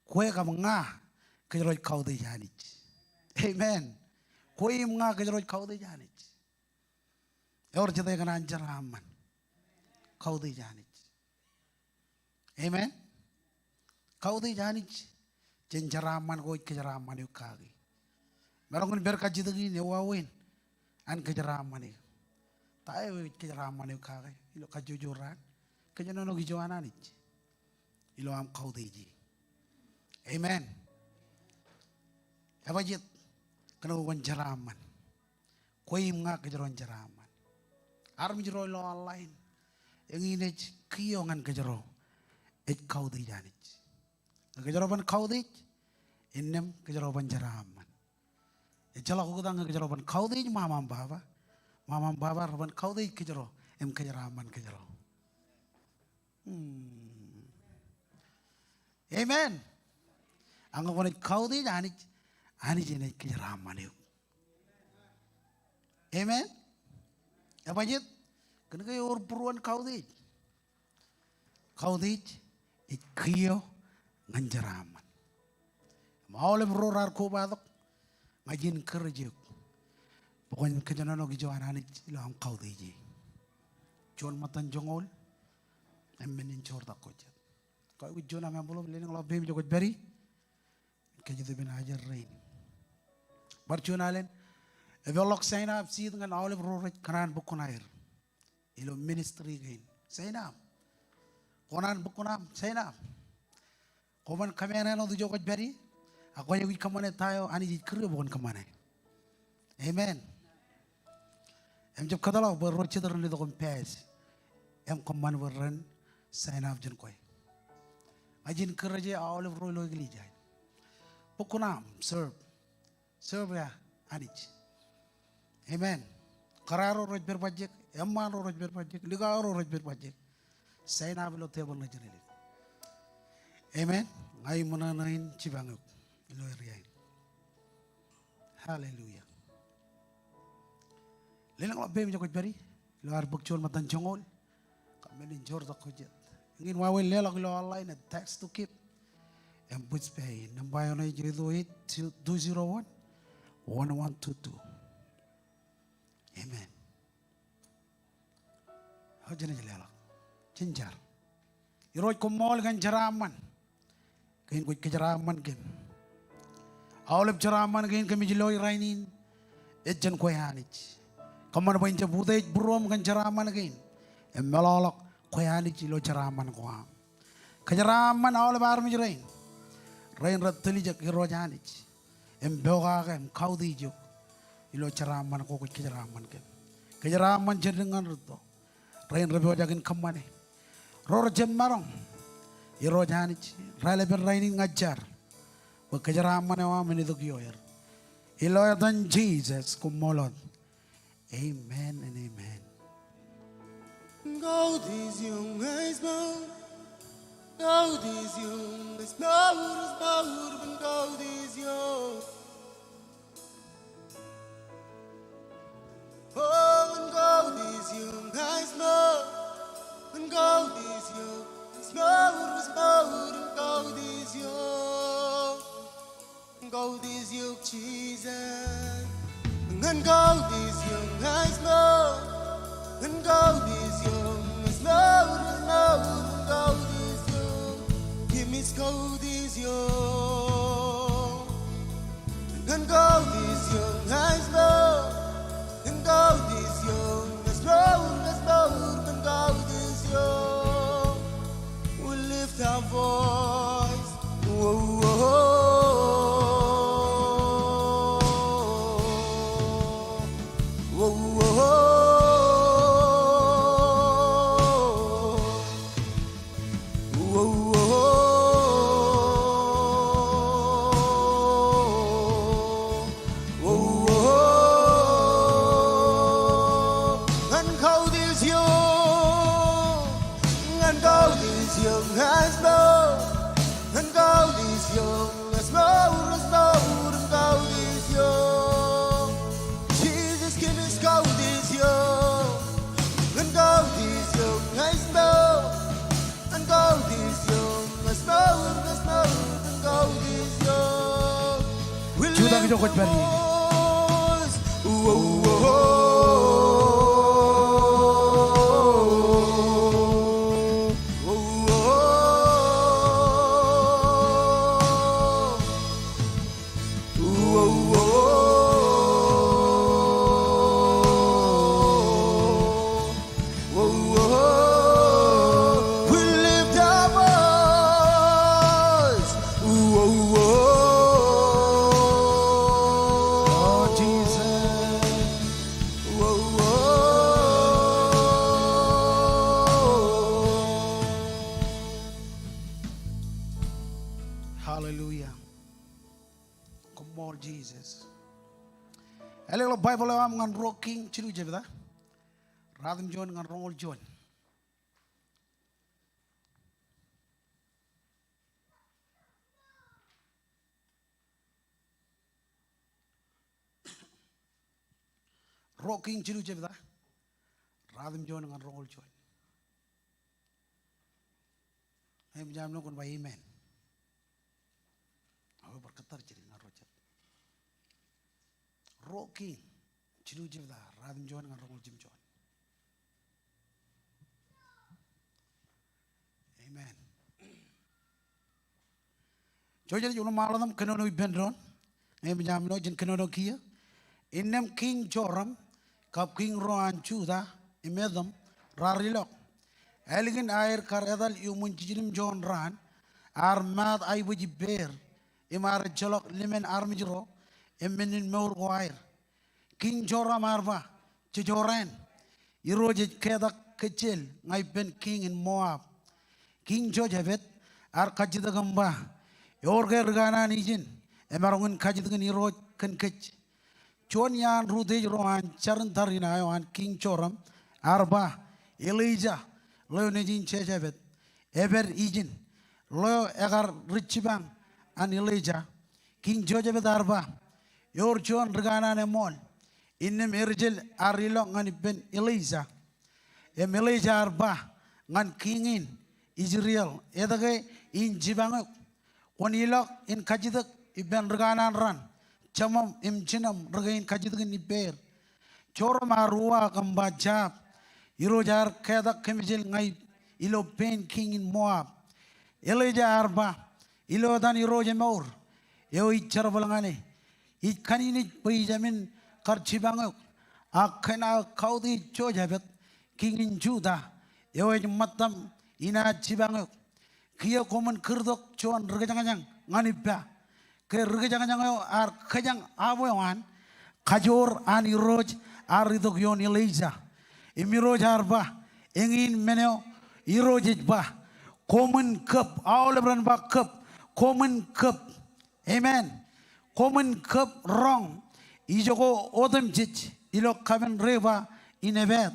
kue kam nga kejaroj kau de janich. Amen. Kue nga kejaroj kau de janich. Yor jate kena jaraman kau de janich. Amen. Kau de janich jen jaraman ko kejaraman yu kagi. Merong berkaji lagi ni wawin an kejaraman ni. Tahu kejaraman ni kage. Ilo kajujuran. Kejono gijuanan ni. Ilo am kau deji. Amen. Apa jit? Kena bukan jaraman. Koi mga kejaran jaraman. Arm jero lo online. Yang ini kiyongan kejaro. Kau deji ni. Kejaroban kau deji. Innem kejaroban jaraman. Jala ko kudang kejaroban kau dej mama baba roban kau dej kejaro kejaraman kejaro. Amen. Anggo konet kau dej ani jenet kejaraman itu. Amen. Apa jet? Kena kaya or puruan kau dej kiyo nganjaraman. Mau le berorar ko badok. Ngajin kerja, pokoknya kejaran lagi jalan anik ilam kau deji. Jual matan jongol, emmenin cor tak kocet. Kau ikut jual nama belum, leleng lo bem jokot beri, kerja tu benar ajar rain. Berjualan, evolok sign up sih dengan awal berorat kanan bukan air. Ilo ministry gain, sign up. Kanan bukan sign up. Kaman kamera lo tu jokot beri. Aku yang ikut kemana tayo, ani jadi kerja bukan kemana. Amen. Jab kata lah berroci terus itu kompes. Kemana berren sign up jen koi. Ajin kerja awal berroci lagi lijai. Bukunam serve ya anij. Amen. Kararo roj berbajik, emman roj berbajik, liga roj berbajik. Sign up lo table na jeneli. Amen. Ay mana nain cibanguk. Hallelujah. Lelang lo bem jokot beri, lo arbuk col matan jongol, kami ninjor tak kujet. Ingin wawin lelang lo online text to keep, puts pay. Nampak orang jadi 201 1122. Amen. Hau jenis lelang, cincar. Iroj kumol kan jaraman, kain kuit kejaraman kan. Awalnya jaraman kain kami jeloi rainin, ejen kue hanich. Kaman ba inja budai burom kan ceraman again. Melolok koyani cilo ceraman koam. Keceraman awal bar mijrain. Rain rateli jak irojani. Boga kem kau dijuk. Ilo ceraman ko keceraman kem. Keceraman jenengan ruto. Rain rebo jakin kamane. Ror jem marong. Irojani. Raile ben rainin ngajar. Keceraman awa menitu kiyoyer. Ilo dan Jesus kumolot. Amen and amen. Gold is young as gold. Gold is young as gold, and gold is young. Oh, and gold is young as gold, and gold is young as gold, and gold is young. Gold is young, Jesus. And gold is young as gold, and gold is young as gold, and gold is young. Give me gold is young, and gold is young as gold, and gold is young as gold, and gold is young. We lift our voice. Whoa, whoa. Juta kita kot beri. Hallelujah. Come on, Jesus. Hello, Bible am ngan rocking chiru jebda. Radim John ngan rongol John. Rocking chiru jebda. Radim John ngan rongol John. Em jam no kon ba amen. Aku berkatar jadi ngarojat. Rocky, cilu jebda, radim John ngarongol Jim John. Amen. Jadi jono malam kenono ibendron, em jam no jen kenono kia. Inem King Joram, kap King Rohan Juda, imedam rarilok. Elegin air karedal yumun jirim John Ran, armad ay buji bear. Imar jalok limen armijro, emenin meur wair. King Joram arba, Joran. Iroje kedak kecil, ngai ben king in Moab. King Jojabet, ar kajidagamba. Yorger gana nijin, emarungun kajidagan iroj kan kech. Chon yan rudej rohan charan tarina yohan King Joram, arba, Elijah, lo nejin Jojabet, ever ijin, lo egar richibang. An Elijah, King Jojabet arba, yor John regana nemol, innem erjel arilok ngan ben Elijah, Elijah arba ngan kingin Israel, edage in jibangok, onilok in kajidak iben regana ran, chamam imchinam regain kajidak in iber, choram arua kambajab, irojar kedak kemijel ngai ilo pen king in Moab, Elijah arba. Ilo dan iroje maur, yo ichar balangane, ikanini paijamin karchibangok, akena kaudi jojabet kingin juda yoy matam ina jibang kia komen kerdok cuan regajang nganipa ke regajang ar kajang aboyan kajor ani roj aridok yon Elijah imiroj arba ingin meneo irojit ba komen cup awlebran ba cup komen cup amen komen cup wrong ijogo odem jit ilo kamen reva inebet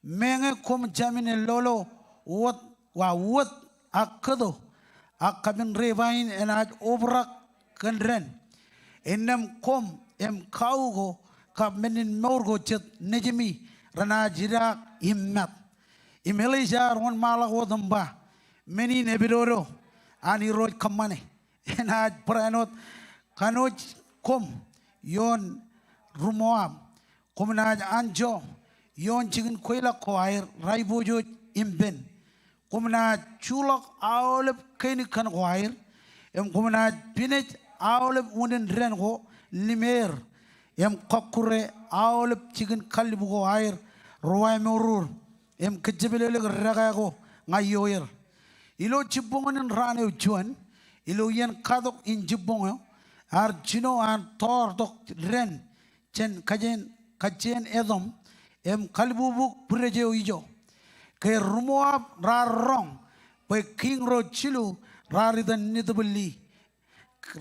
menge kom jamine lolo wat akado akaben revain enaj obrak kendren enem kom em kaugo kabenin morgo chet nejemi rana jirak immat imelejar on malak wodamba meni nebidoro ani roj kamane enaj pranot kanoj kom yon rumoam komenaj anjo yon chicken koila ko air raibojo imben komena chulok awlep kaini kan ko air em komena pinet awlep wonen ren ko limer em kokure awlep chicken kalibu ko air roai morur em kejebelele raga ko ngayoyer ilo chibongen rane ujuan ilo yen kadok in jibongo ar chino an tor dok ren chen kajen edom em kalbubuk preje ijo ke rumoab rarong pe king ro chilu raridan nidbeli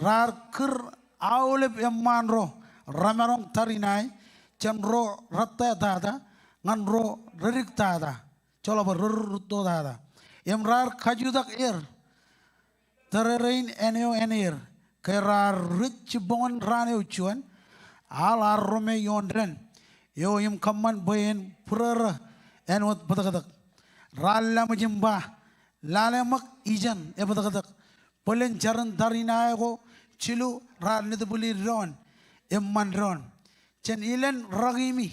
rar kir awleb em manro ramarong tarinai cem ro ratta dada ngan ro rerik dada cholo berruto dada em rar kajudak tererein eneo enir ke rar rich bongon rane uchuan ala rome yondren yo im kaman boyen purara enot batagadak ralla mujimba lalemak ijan e batagadak polen jaran darina go chilu ral nidbuli ron emman ron chen ilen ragimi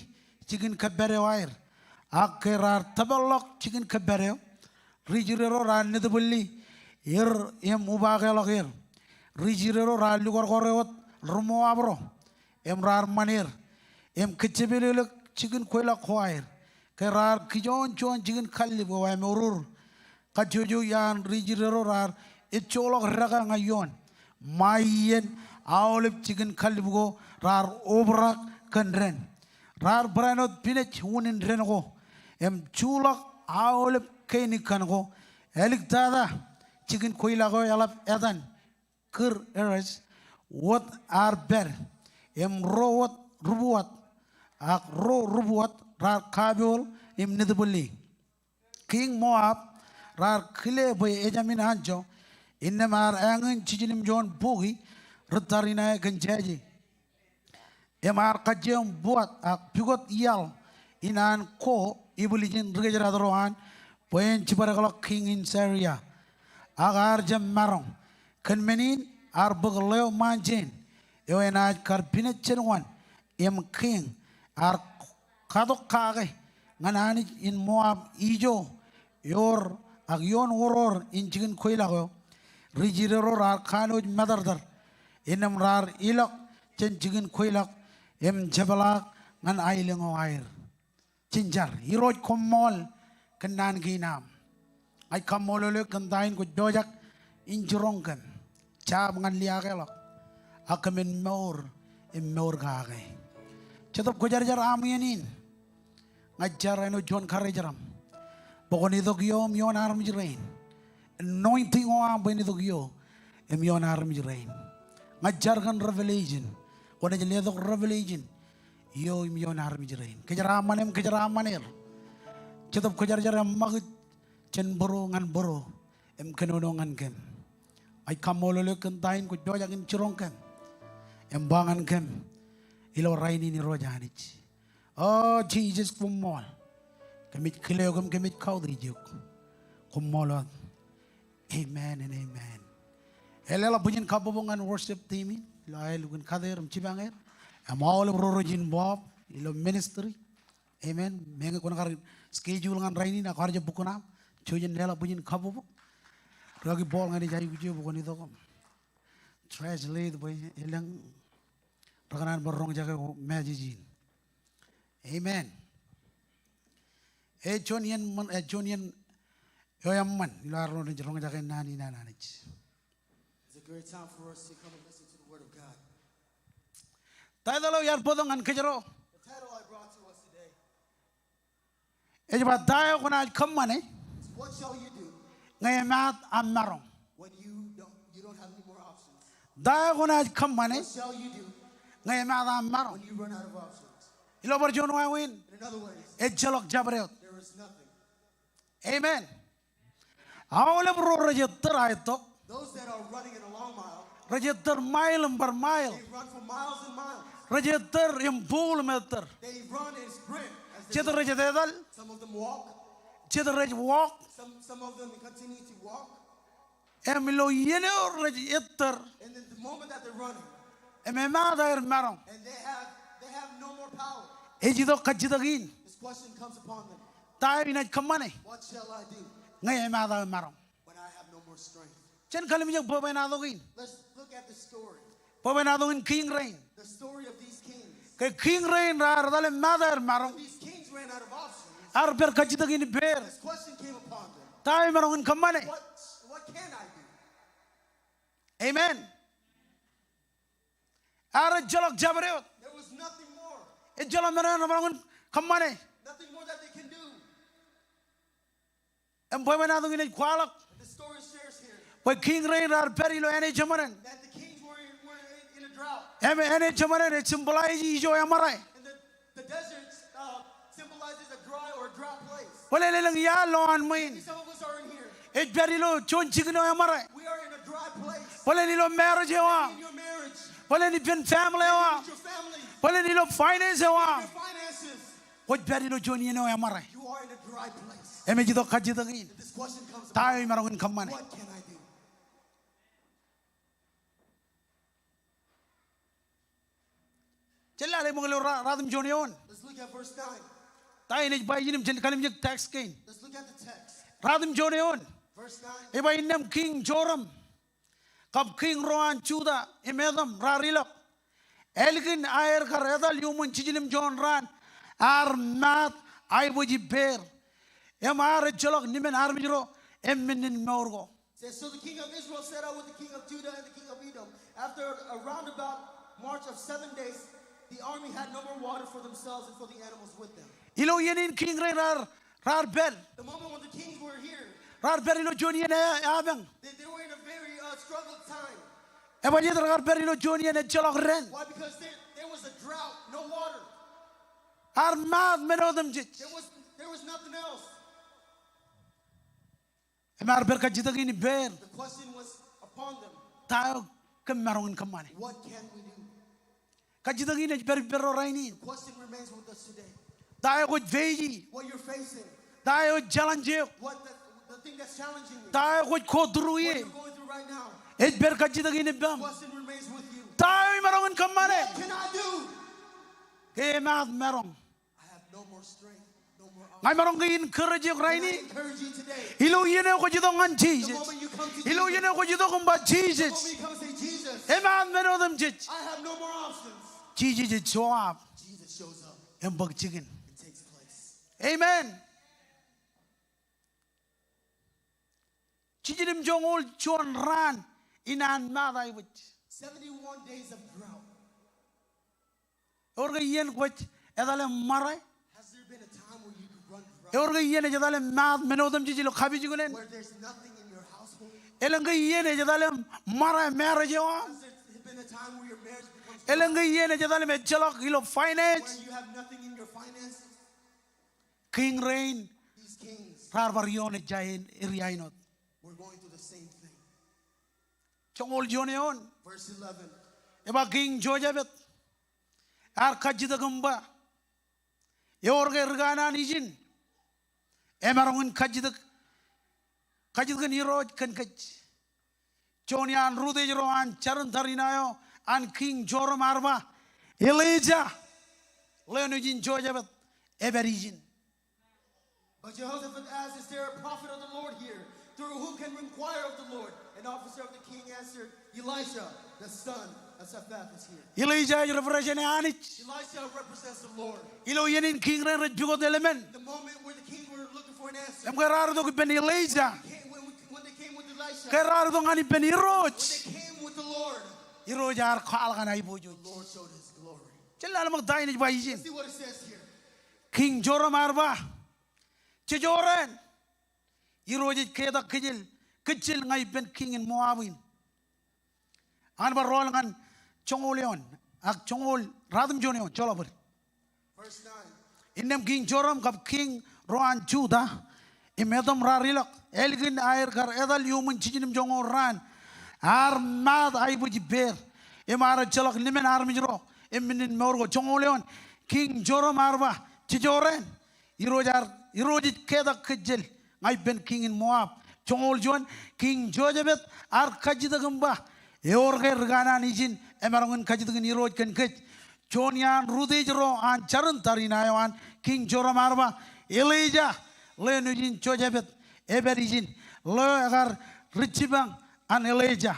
chicken kabere wair akerar taballok chicken kabere rijirero ral nidbuli em ubagelogir rijirero ral lugor rumo abro em rar manir em kecebelelek chicken koila khoair kerar kijon chon chicken khalli bo wa morur kajojo yan rijirero rar echolok raga ngayon mayen awlep chicken khalli bo rar obrak kandren rar branot pinech unin rengo em chulok awlep kaini kango elik tada chicken koila go yalap edan kir eres what are better em rowat rubuat ak rubuat rar kabul im nidbuli king Moab rar khile boy ejamin anjo innemar angin chijinim jon bugi rutarina genjaji emar kajem buat ak pigot yal inan ko ibulijin regajara doroan poen ciparagalo king in Syria agar jam marong kenmenin ar bugleo manjin yo enaj karpinet cherwan em king ar kadok kage nganani in Moab ijo yor ag yon horor in chicken koilago rijirero rar kanoj madardar enam rar ilok chen chicken koilak em jabalak ngan ailengo air cinjar hiroj komol kenan ginam ai kamolole kandain ko dojak injrongkan chab ngan liagelok akamen mor mor gage cetop ko jar amyenin ngajar eno jon karejaram pokoni dog yo mion arm jrain anointing o am beni dog yo mion arm jrain ngajar kan revelation ko ne jele dog revelation yo mion arm jrain kejaraman er cetop ko jar mag chen boro ngan boro em kenonongan kem ai kamolole kentain ko dojak in cirongkem embangan kem ilo raini ni rojanich oh Jesus kumol kemit kileogam kemit kaudrijuk kumolot amen and amen elela bunyin kabobongan worship team lael gun kader mcibanger amol rorojin bob ilo ministry amen menga kon kar schedule ngan raini na karja bukuna chujin lela bunyin kabobo ragi bol ngani jai gujo bukoni to translate boy elang rakanan borong jaga majijin Amen. Jonian yoyamman ilaro ni jrong jaken nani nananich. It's a great time for us to come and listen to the Word of God. Tayo yar podong an kajaro. The title I brought to us today E ba tayo kuna kammane is What Shall You Do ngayamat amarong. When you don't have any more options? Tayo kuna kammane What shall you do ngayamat amarong. when you run out of options? Ilo berjon wawin In other words, e jalok jabreot. there is nothing. Amen. Awale bro rajetter ayto. Those that are running in a long mile, Rajetter mile per mile. they run for miles and miles. Rajetter impul meter. They run and sprint. As they Cheter go. rajededal. Some of them walk. Cheter rej walk. Some of them continue to walk. Emilo yene rajetter. And then the moment that they're running, Ememada marong. and they have no more power, Ejido kajidagin. this question comes upon them. Tayo inaj kammane What shall I do ngayamada marong. when I have no more strength? Chen kalimijak bobenadogin. Let's look at the story. Bobenadogin king rain. The story of these kings. Ke king rain ra dale mother marong. These kings ran out of options. Ar ber kajidagin ber. This question came upon them. Tayo marongin kammane. What can I do? Amen. Ar jalok jabreot. There was nothing more. E jalok marongin kammane. Nothing more that they can do. Em bobenadogin ej kwalak. The story shares here Boy king rain ra perilo ene jamanen. that the kings were in a drought. Em ene jamanen e symbolize ijo yamarai. And the desert symbolizes a dry or a drought place. Wala lelang ya lo an main. Some of us are in here. E perilo chon chigno yamarai. We are in a dry place. Wala nilo marriage wa. In your marriage, Wala ni pen family wa. with your family, Wala nilo finance wa. your finances. What perilo chon yeno yamarai. You are in a dry place. Em jido kajidagin. This question comes Tayo upon marongin kammane. what can I do? Chella le mongelo radum jonion. Let's look at verse 9. Tayo ni bay yinim chen kalimjak tax gain. Let's look at the text. Radum jonion. Verse 9. E bay nem king joram. Kap king roan chuda emedam rarilak. Elgin air karedal human chijilim jon ran. Ar mat ay boji bear. Em ar jolok nimen armijro em minin morgo. Says, so the king of Israel set out with the king of Judah and the king of Edom. After a roundabout march of 7 days, the army had no more water for themselves and for the animals with them. Ilo yenin king rar bel. The moment when the kings were here, Rar bel ilo joni ene abeng. they were in a very struggled time. E bay rar bel ilo joni ene jolok ren. Why? Because there was a drought, no water. Ar mat menodam jij. There was nothing else. Em ar ber kajidagin bear. The question was upon them. Tayo kemarongin kamane. What can we do? Kajidagin e ber raini. The question remains with us today. Tayo ko veji. What you're facing, Tayo challenge. what the thing that's challenging you, Tayo ko what kodruye. you're going through right now. E ber kajidagin The bam. question remains with you. Tayo marongin kamane. What can I do? Ke mat marong. I have no more strength, no more options. Ngai marong ke encourage And I raini. encourage you today. Ilo yene ko jidongan The Jesus. moment you come to Ilo Jesus, yene ko jidokon ba the Jesus. moment you come and say, Jesus, E mat menodam jij. I have no more options. Jesus joab. Jesus shows up Em bag chigin. and takes place. Amen. Chijidim jongol chon ran inan madai wich. 71 days of drought. Orga yen wich edale marai. Has there been a time where you could run drought, Orga yen edale mad menodam jijilo khabi jigunen. where there's nothing in your household? Elanga yen edale marai marriage wa. Has there been a time where your marriage becomes Elanga yen edale me jalok ilo finance. where you have nothing in your finances? King rain These kings rar varion jain iriainot. were going through the same thing. Chongol joneon. Verse 11. Eba king jojabet. Ar kajida gamba. Yorga irgana nijin. Emarongin kajida kan iroj kan kaj. Jonian rude roan charan tarinayo an king joram arba. Elijah. Leonujin jojabet. Eberijin. But Jehoshaphat asked, is there a prophet of the Lord here, through whom can we inquire of the Lord? An officer of the king answered, Elisha, the son Saphat is here. Elijah revelation anich. Elisha represents the Lord. Ilo yenin king ren bigot element. The moment where the king were looking for an answer. Em karar do ben Elijah. When they came with Elisha. Karar do ngani ben When Iroj. they came with the Lord. Iroj ar khal kan ay bojo. The Lord showed his glory. Chella mag dai ni bayijin. See what it says here. King Joram arba. Chejoren. Iroj keda kecil ngai ben king in Moabin. An ba rol ngan chongoleon. Ak chongol radum joneon cholabur. Verse 9. Inem King Joram kap King Rohan Juda. Imedam rarilak. Elgin air kar edal yumun chijinim jongol ran. Armad ay buji ber. Imara chalak nimen armijro. Iminin morgo chongoleon. King Joram arba. Chijoren. Irojit keda kecil. Ngai ben king in Moab. Chongol John. King Jojabet ar kajidagamba. Eorger gana nijin emarungan kajitung iroj kan kej Jonian rudejro an charan tarinayan King Joram arba Elijah le nujin Jojabet eberijin le agar richibang an Elijah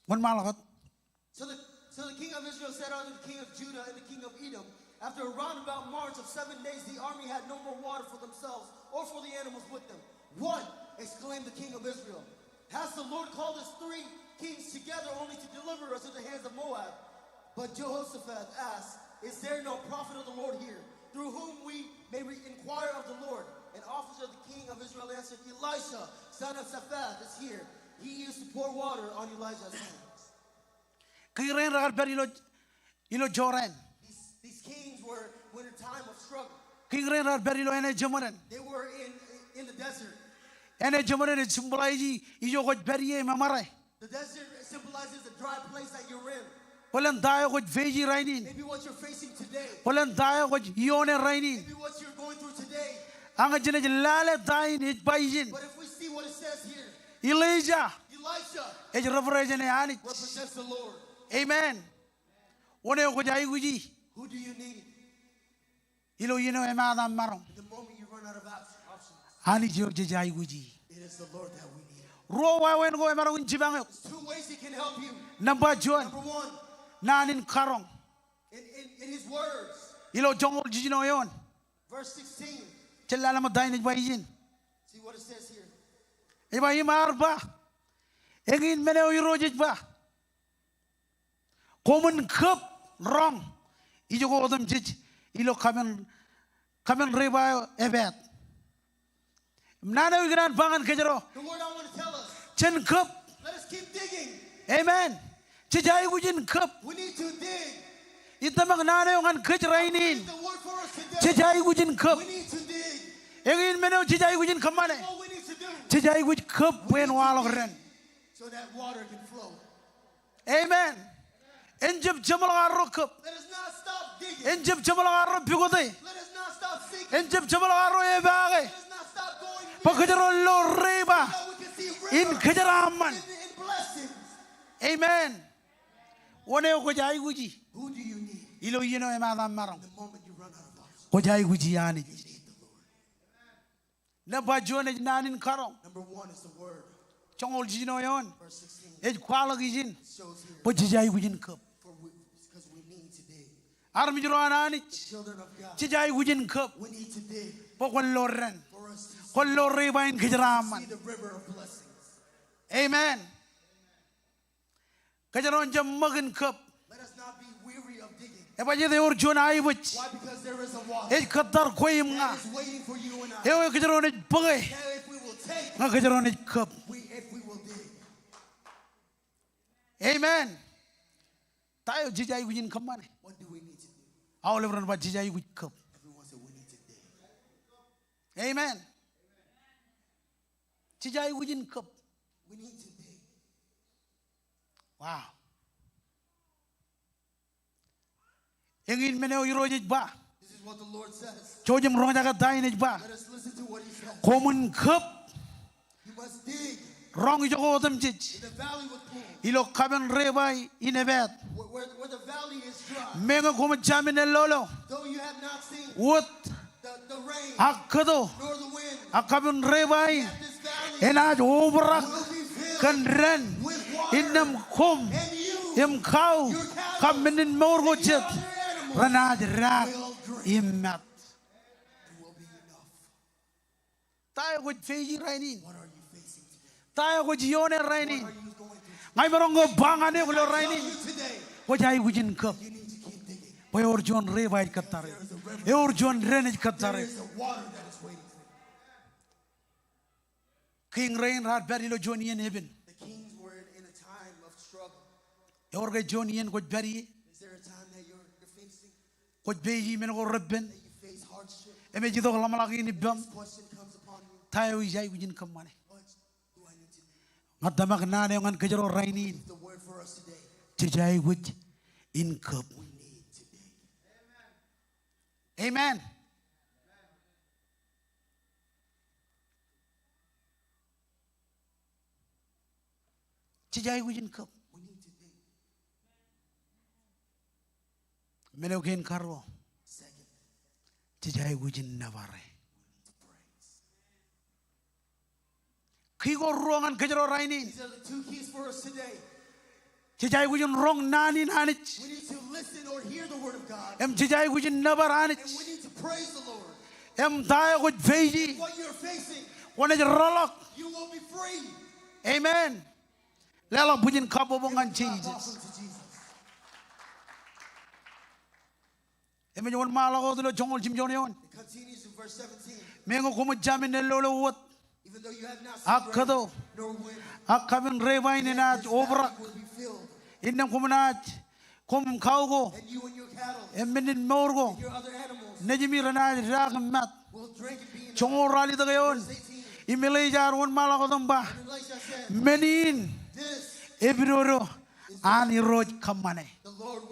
one malakat. So the king of Israel said unto the king of Judah and the king of Edom, after a roundabout march of 7 days, the army had no more water for themselves or for the animals with them. What? Exclaimed the king of Israel. Has the Lord called us 3 kings together only to deliver us into the hands of Moab? But Jehoshaphat asked, is there no prophet of the Lord here, through whom we may inquire of the Lord? An officer of the king of Israel answered, Elisha, son of Shaphat, is here. He used to pour water on Elijah's hands. Kiren ragar per ilo Joran. These kings were in a time of struggle. Kiren ragar per ilo ene Jomoren. They were in the desert. Ene Jomoren it symbolize ijo got berie mamarai. The desert symbolizes the dry place that you're in. Polen dayo got veji rainin. Maybe what you're facing today. Polen dayo got yone rainin. Maybe what you're going through today. Anga jene lale dain it bayijin. But if we see what it says here, Elijah Elisha it revelation anich. represents the Lord. Amen. One ko jai guji. Who do you need? Ilo yino emadam marong. The moment you run out of options, Ani jo jai guji. it is the Lord that we need. Ro wa wen go emarong jibang. There's 2 ways he can help you. Number John. Number 1, Nanin karong. in his words. Ilo jongol jijino yon. Verse 16. Chella lama dain bayijin. See what it says here. Iba imarba. Engin meneo irojit ba. Common cup wrong. Ijo go odam jij. Ilo kamen reba ebet. Nana igran bangan kejero. The word I want to tell us. Chen cup. Let us keep digging. Amen. Chijai gujin cup. We need to dig. Itamang nana yung an kejrainin. Need the word for us today. Chijai gujin cup. We need to dig. Engin meneo chijai gujin kamane. All we need to do Chijai guj cup wen walogren. so that water can flow. Amen. Enjib jamal arro cup. Let us not stop digging. Enjib jamal arro bigode. Let us not stop seeking. Enjib jamal arro ebage. Let us not stop going Pakajaro lo reba. so we can see In rivers kejaraman. in blessings. Amen. One ko jai guji. Who do you need? Ilo yino emadam marong. The moment you run out of options, Ko jai guji yani. you need the Lord. Na ba jone nanin karong. Number 1 is the word. Chongol jino yon. Verse 16 Ej kwala gijin. shows here. Po jai gujin cup. Because we need to dig. Armi jiro anani. Children of God, Jai gujin cup. we need to dig Po kolloren. for us to see Kollore ba in kejaraman. the river of blessings. Amen. Kajaron jam magin cup. Let us not be weary of digging. E ba jede or jona ai buch. Why? Because there is a water Ej katar koyim nga. that is waiting for you and I. E kajaron ej bagay. Now, if we will take, Nga kajaron ej cup. if we will dig. Amen. Tayo jijai gujin kamane. What do we need to do? All everyone ba jijai guj cup. Everyone said we need to dig. Amen. Jijai gujin cup. We need to dig. Wow. Engin meneo irojit ba. This is what the Lord says. Chojim rong jaga dainit ba. Let us listen to what He says. Common cup. You must dig Rong ijo odam jij. in the valley with pools. Ilo kaben rebai inebet. Where the valley is dry. Menga kuma jamin lolo. Though you have not seen What the rain akado. nor the wind, Akaben rebai. yet this valley Enaj obrak will be filled kan ren. with water. Inam kum. And you Im cow. your cattle, Come in more go and your jet. other animals Ranad rat. will drink. Im mat. It will be enough. Tayo ko feji rainin. What are you facing today? Tayo ko jione What rainin. are you going through? Ngai marong go bangane ko lo I tell rainin. you today, Ko jai gujin cup. you need to keep digging. Boy or John revite katare. E or John renage There katare. is a water that is waiting for you. King Rain rat beri lo John yen heaven. The kings were in a time of struggle. E or ga John yen ko beri. Is there a time that you're facing, Ko beji men ko rebben. that you face hardship? E me jido la malaki ni bam. This question comes upon you. Tayo jai gujin kamane. What do I need to do? Ngadamak nane ngan kejaro rainin. The word for us today. Jai guj in cup. We need to dig. Amen. Jai gujin cup. We need to dig. Menokin karwo. Second, Jai gujin navare. to praise. Kigo ruangan kejaro rainin. These are the two keys for us today. Jai gujin rong nani nanich. We need to listen or hear the word of God. Em jai gujin navar And anich. we need to praise the Lord. Em tayo guj feji. What you're facing, Wana rolok. you will be free. Amen. Lela bujin kabo bongan Clap Jesus. offering to Jesus. Em yon malago dilo jongol jim yon. It continues in verse 17. Mengo kumu jamin nelolo wat. Even though you have not seen Akado. rain nor wind, Akamin revain na this obra. valley will be filled. Innam kumunat. Kum kaugo. And you and your cattle, Eminin morgo. and your other animals Nejimi rana rag mat. will drink and be in Chongol rali tagayon. verse 18. Imilay jar won malago damba. And Elisha said, Menin. this, Ebiroro. Ani roj kamane. the Lord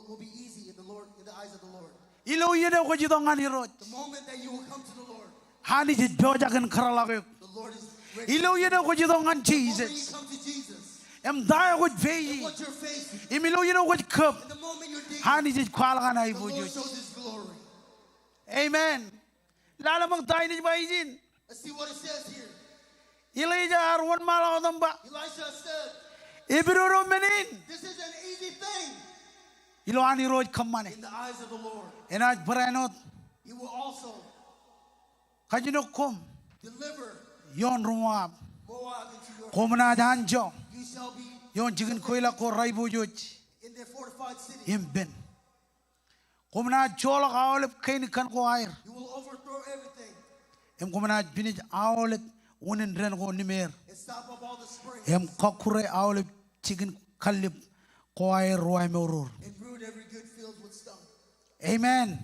will be easy in the eyes of the Lord. Ilo yene ko jidong ani roj. The moment that you will come to the Lord, Hani jid beojakan karalagyo. the Lord is ready. Ilo yene ko jidong an The moment you Jesus. come to Jesus, Em daya ko feji. what you're facing, Imilo yene ko cup. and the moment you're digging, Hani jid kwalaga na the Lord ibujo. shows His glory. Amen. Lalamang tayo ni baijin. Let's see what it says here. Elijah arwan malago damba. Elisha said, Ebiroro menin. this is an easy thing Ilo ani roj kamane. in the eyes of the Lord. Enaj baranot. He will also Kajino kum. deliver Yon rumab. Moab into your Komna janjo. You shall be Yon chicken koila ko raibujoj. in their fortified city. Imben. Komna chola kaolep kain kan ko air. You will overthrow everything Em komna binij aolep unin ren ko nimer. and stop up all the springs Em kokure aolep chicken kalip ko air ruai meurur. and ruin every good field with stone. Amen.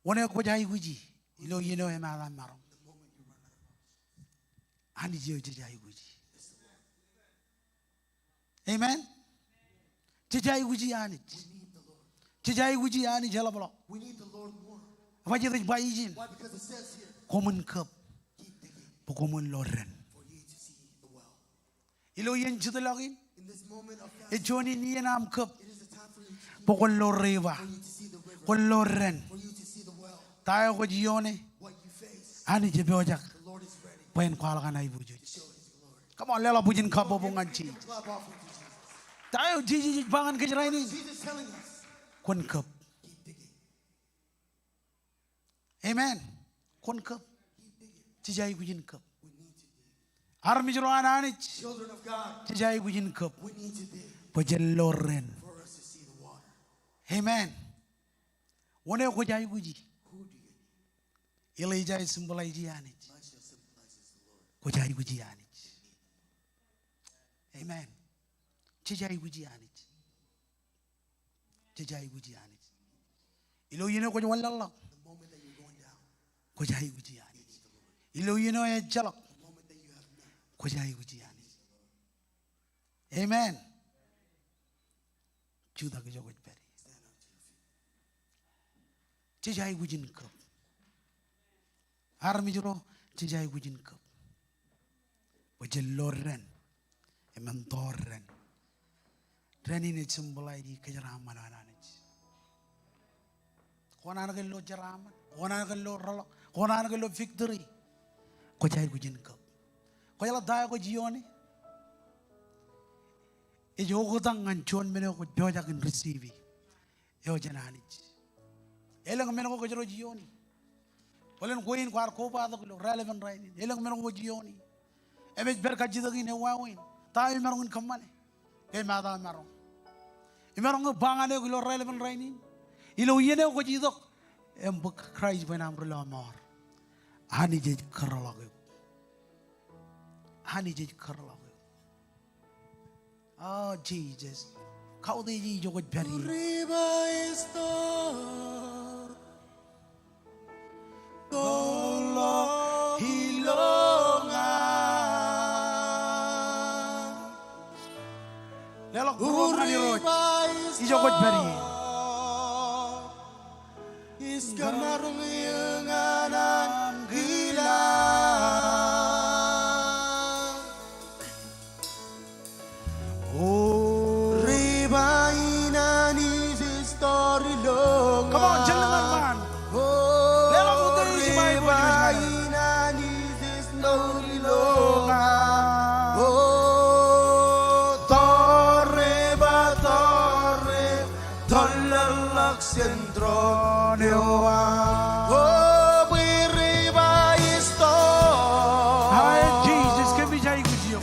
One ko jai guji. Ilo yino em alam marong. Ani jio jai guji. Amen. Jai guji ani. Jai guji ani jala bolo. We need the Lord more. Wajib baijin. Why? Because it says here, Common cup. keep digging Pokomon loren. for you to see the well. Ilo yen chudalagin. In this moment of E fasting, joni ni am cup. it is the time for you to Pokon loreva. for you to see the river, Kon loren. for you to see the well. Tayo ko jione. What you face, Ani jebojak. the Lord is ready Pen kwala kana ibujo. to show His glory. Come on, lela bujin cup bobongan chi. Clap offering to Jesus. Tayo jiji bangan kejraini. Jesus telling us, Kon cup. keep digging, Amen. Kon cup. Tijai gujin cup. we need to dig. Armi jero ananich. Children of God, Tijai gujin cup. we need to dig Pojel loren. for us to see the water. Amen. One ko jai guji. Who do you need? Elijah symbolize anich. Elisha symbolizes the Lord. Ko jai guji anich. Amen. Tijai guji anich. Tijai guji anich. Ilo yino ko wallallah. The moment that you're going down, Ko jai guji anich. Ilo yino e jalak. the moment that you have none, Ko jai guji anich. Amen. Juda ko jogo beri. stand up to your feet. Tijai gujin cup. Armi jero tijai gujin cup. Pojel loren. Emantoren. Reni ne symbolize kejaraman ananich. Kona na lo jaraman. Kona na lo rolo. Kona na lo victory. Ko jai gujin cup. Ko yala daya ko jione. 요거당한 존 메노고 벼작은 리시비 여전 아니지 엘랑 메노고 그저로 지오니 원래는 고인 과르 고바도 그 relevant right 엘랑 메노고 지오니 에메 베르카지더기 네 와윈 타이 메노는 컴만에 에 마다 메노 이 메노고 방안에 그 relevant right 일로 이네 고 지도 엠버 크라이즈 베남 르라마르 아니지 커러라고 아니지 커러라고 Oh Jesus, kau tu je jogot beri. Riba esto, tolo hilongan. Lelok burung ni roj, jogot beri. Iska marung yenganan gila. Come on, gentlemen, man. Lelok udah isi main Hai Jesus, kami jai kujiyo.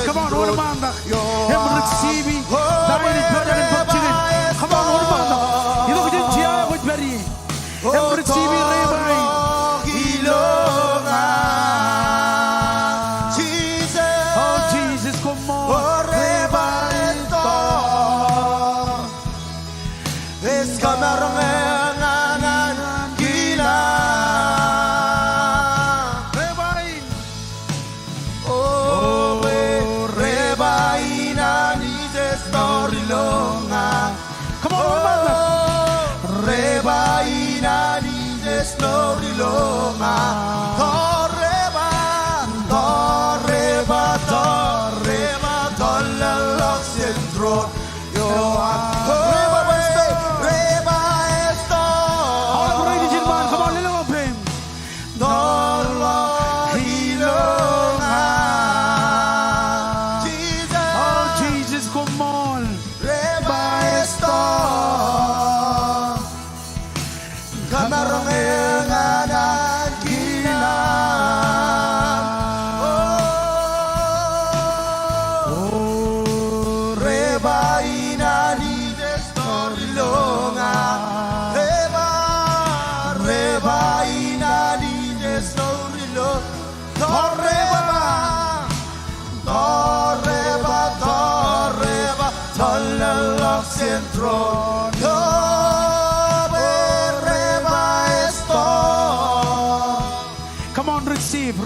Come on, all manda. Hem receive. Dai ni belajar dan bacaan. Come on, all manda. Itu kita jiwa buat beri. Hem receive rebai. Oh Jesus, come on. Come on, Come on, receive.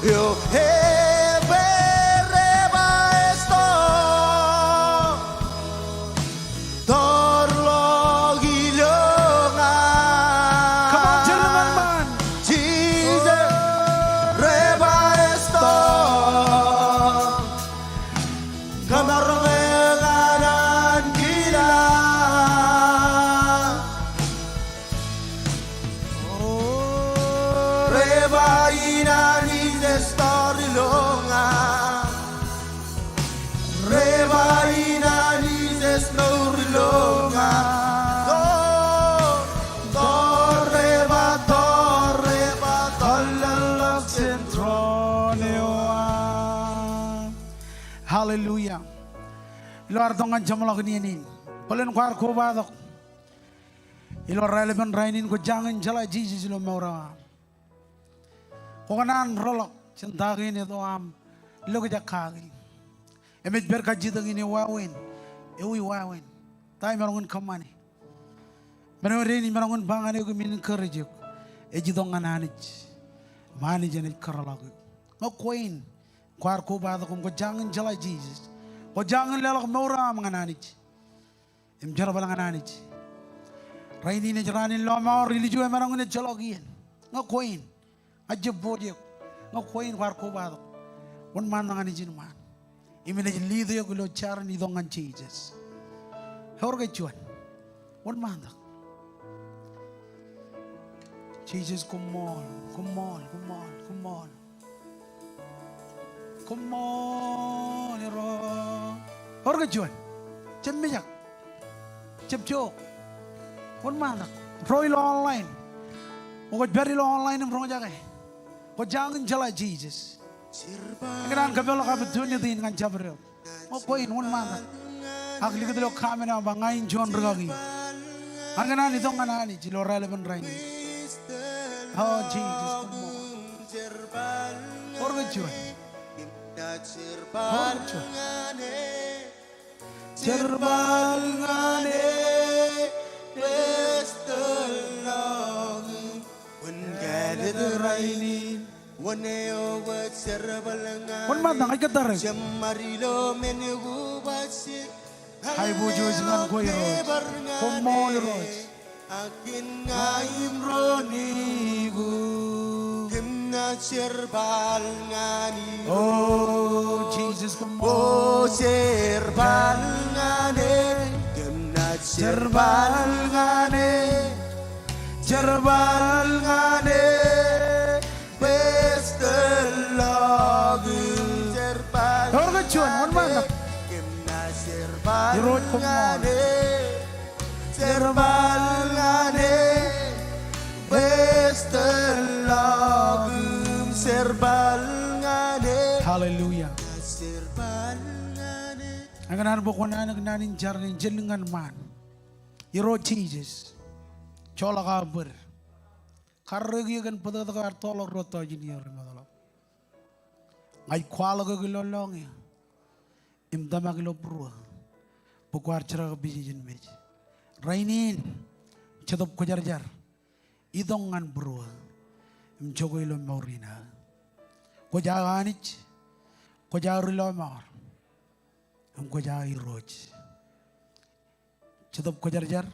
Yo vereba esto Torlo gilonga Come on, gentlemen, man. Jesus reba esto Kamarwenganan gila Reba inani story longa Reba inani story longa Torreba Tolalak Hallelujah. Lord dongan jamalak niyanin. Palen kwar ko badok. Ilo relevant rainin ko jangan jala Jesus lo maura. Ko kanan rolok centagin itu lo ko jakagil. Emet berkajidang ini wawin. Ewi wawin. Tay marangun kamani. Menawarini marangun bangane ko min kerjuk. Ejidong ananich. Mani janet karalagu. Ngokoin. Kwar ko badok ko jangan jala Jesus. Ko jangan lelak maura mangananich. Em jara balang ananich. Raini ne jaranin lo mau religio e marangun ne jalogian. Ngokoin. Aja bodek. Ngokoin kwar ko badok. One man nangani jinuman. Imene lido yo gulo char ni dongan Jesus. Horga chuan. One man dak. Jesus, come on, come on, come on, come on. Come on, iro. Horga chuan. Chem mijak. Chem chok. One man dak. Roy lo online. Mo beri lo online em rong jaga. Ko jangan jala Jesus. Kenaan kabel ka betunya din kan jabril. Mo koin one man. Agli kedelo kamera bangain John regagi. Anganan itong kanani jilo relevant right. Oh Jesus, come on. Orga John. Orga John. Cerbal ngane pestelong Ungalit rainin Waneo wat serbalangan one man ay katarek. Jamarilo menugubasik Hai bojo dengan koi Roj. Come on Roj. Akin ngaim ronigu Himna serbal ngani Oh Jesus, come on. O serbal ngane Himna serbal ngane Serbal ngane Pestelagin serbal Orga John, one man. Himna serbal Roj, come on. Serbal ngane Pestelagin serbal ngane Hallelujah. Serbal ngane Ang kanan po ko na nagnanin jarnin jelengan man. Iro Jesus. Chola kabar. Karegi kan pada takar tolok roto jinior madalo. Ay kwala ko gilolong ya. Imdama gilo pro. Pukwar chara bijin mej. Rainin. Chadop ko jar. Idongan bro. Imjogo ilo maurina. Ko jaganich. Ko jarilo maur. Ko jai roj. Chadop ko jar.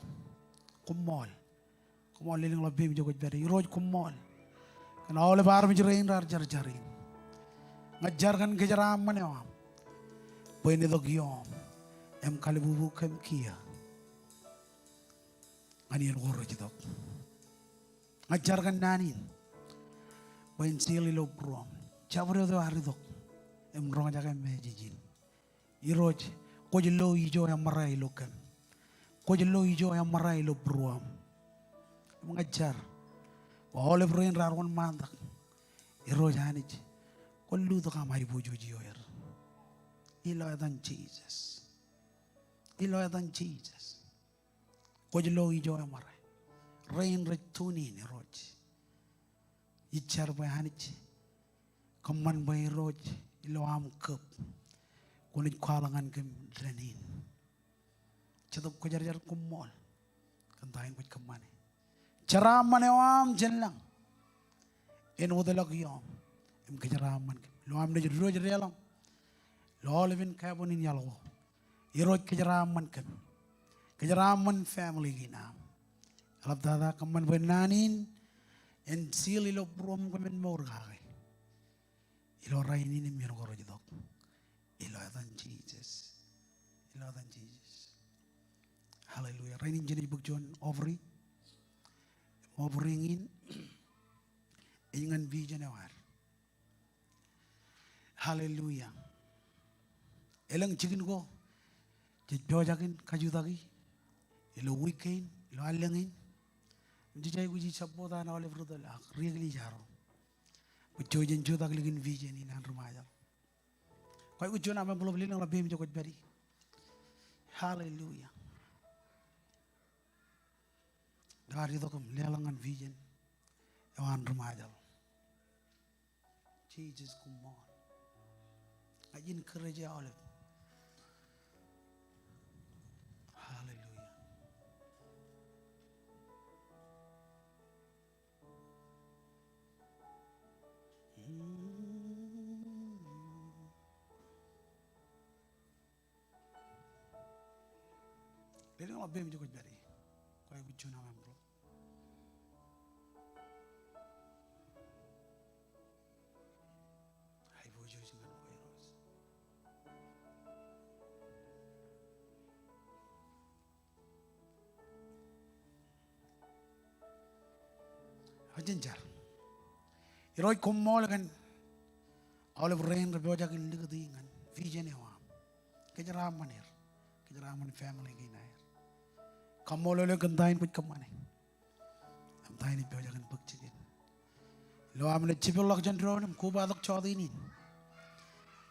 Kumol. Kumol liling labim jogo beri. Roj kumol. Kana ole bar mi jerain rar jarin. Ngajar kan kejaram mana am. Poin itu giom. Em kali bubu kem kia. Ani ngoro jidok. Ngajar kan nanin. Poin sili lo brom. Chabro do haridok. Em rong jaga mejijin. Iroj ko jelo ijo yang marai lo kem. Ko jelo ijo yang marai lo brom. Mengajar. Oleh broin rarwan mandak. Iroj hanij. Kullu to kamay bojo jiyoyer. Ilo dan Jesus. Ilo dan Jesus. Ko jelo ijo yang marai. Rain retuni ni roj. Ichar bay hanij. Kaman bay roj. Ilo am kep. Kulit kalangan kem renin. Cetup ko jar kumol. Kantahin ko kamane. Cara manewam jenlang. En udalag yom. im kejaraman lo am de juro jere yalam lo levin kabonin yalo iroj kejaraman kan kejaraman family gina alap dada kaman benanin en sili lo brom kamen mor gare ilo raini ni mir goro jidok ilo adan Jesus hallelujah raini jeni buk John ovary ringin ingan vision awar hallelujah elang chicken go jojakin kajutagi ilo weekend ilo alangin jijay guji sabota na ole brother ak really jaro ujojen jodag ligin vision in an rumaja koy ujon am belum lin la bem jokot bari hallelujah dari dokum lelangan vision an rumaja Jesus come on ajin kerja ole hallelujah Lele la bem jokot bari koy ujon am bro Jinjar. Iroi kumol kan olive rain reboja kan ligadingan vision ewa. Kejaraman family ginair. Kamol ole gandain put kamane. Amtain iboja kan bukchikin. Lo amne chipolak jandron kuba dak chodini.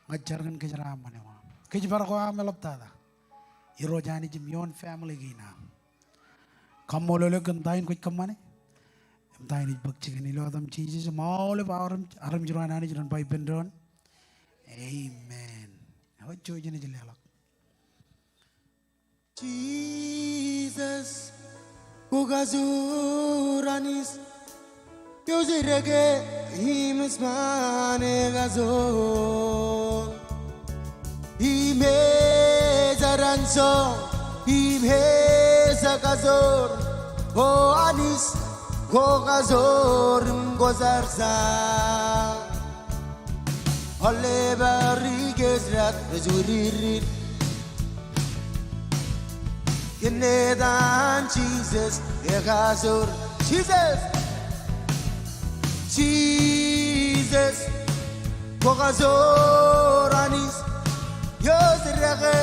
Ngajar kan kejaraman ewa. Kejbar ko amelop tada. Irojani jimion family gina. Kamol ole gandain put kamane. Tiny book chicken, you know them cheeses, all of aram juran and by bendron. Amen. How joy in Jesus, Kugazuranis, Yosirege, him is manegazor. He made a ransom, he made a gazor, oh anis. Gogazorim gozarza Alle barrigues rezuririn Genedan Jesus Egazor Jesus Gogazor anis Yosrege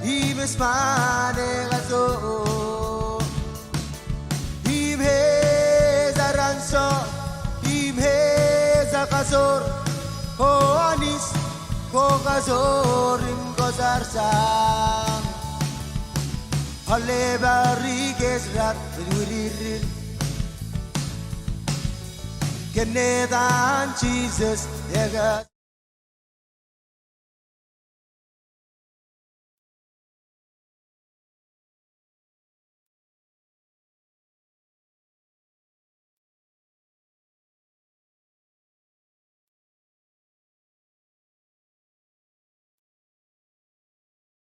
Ibisman Egazor Ranso imheza kazor oh anis ko kazorim kozarsa alle barrigues rat wiririn kenedan Jesus ega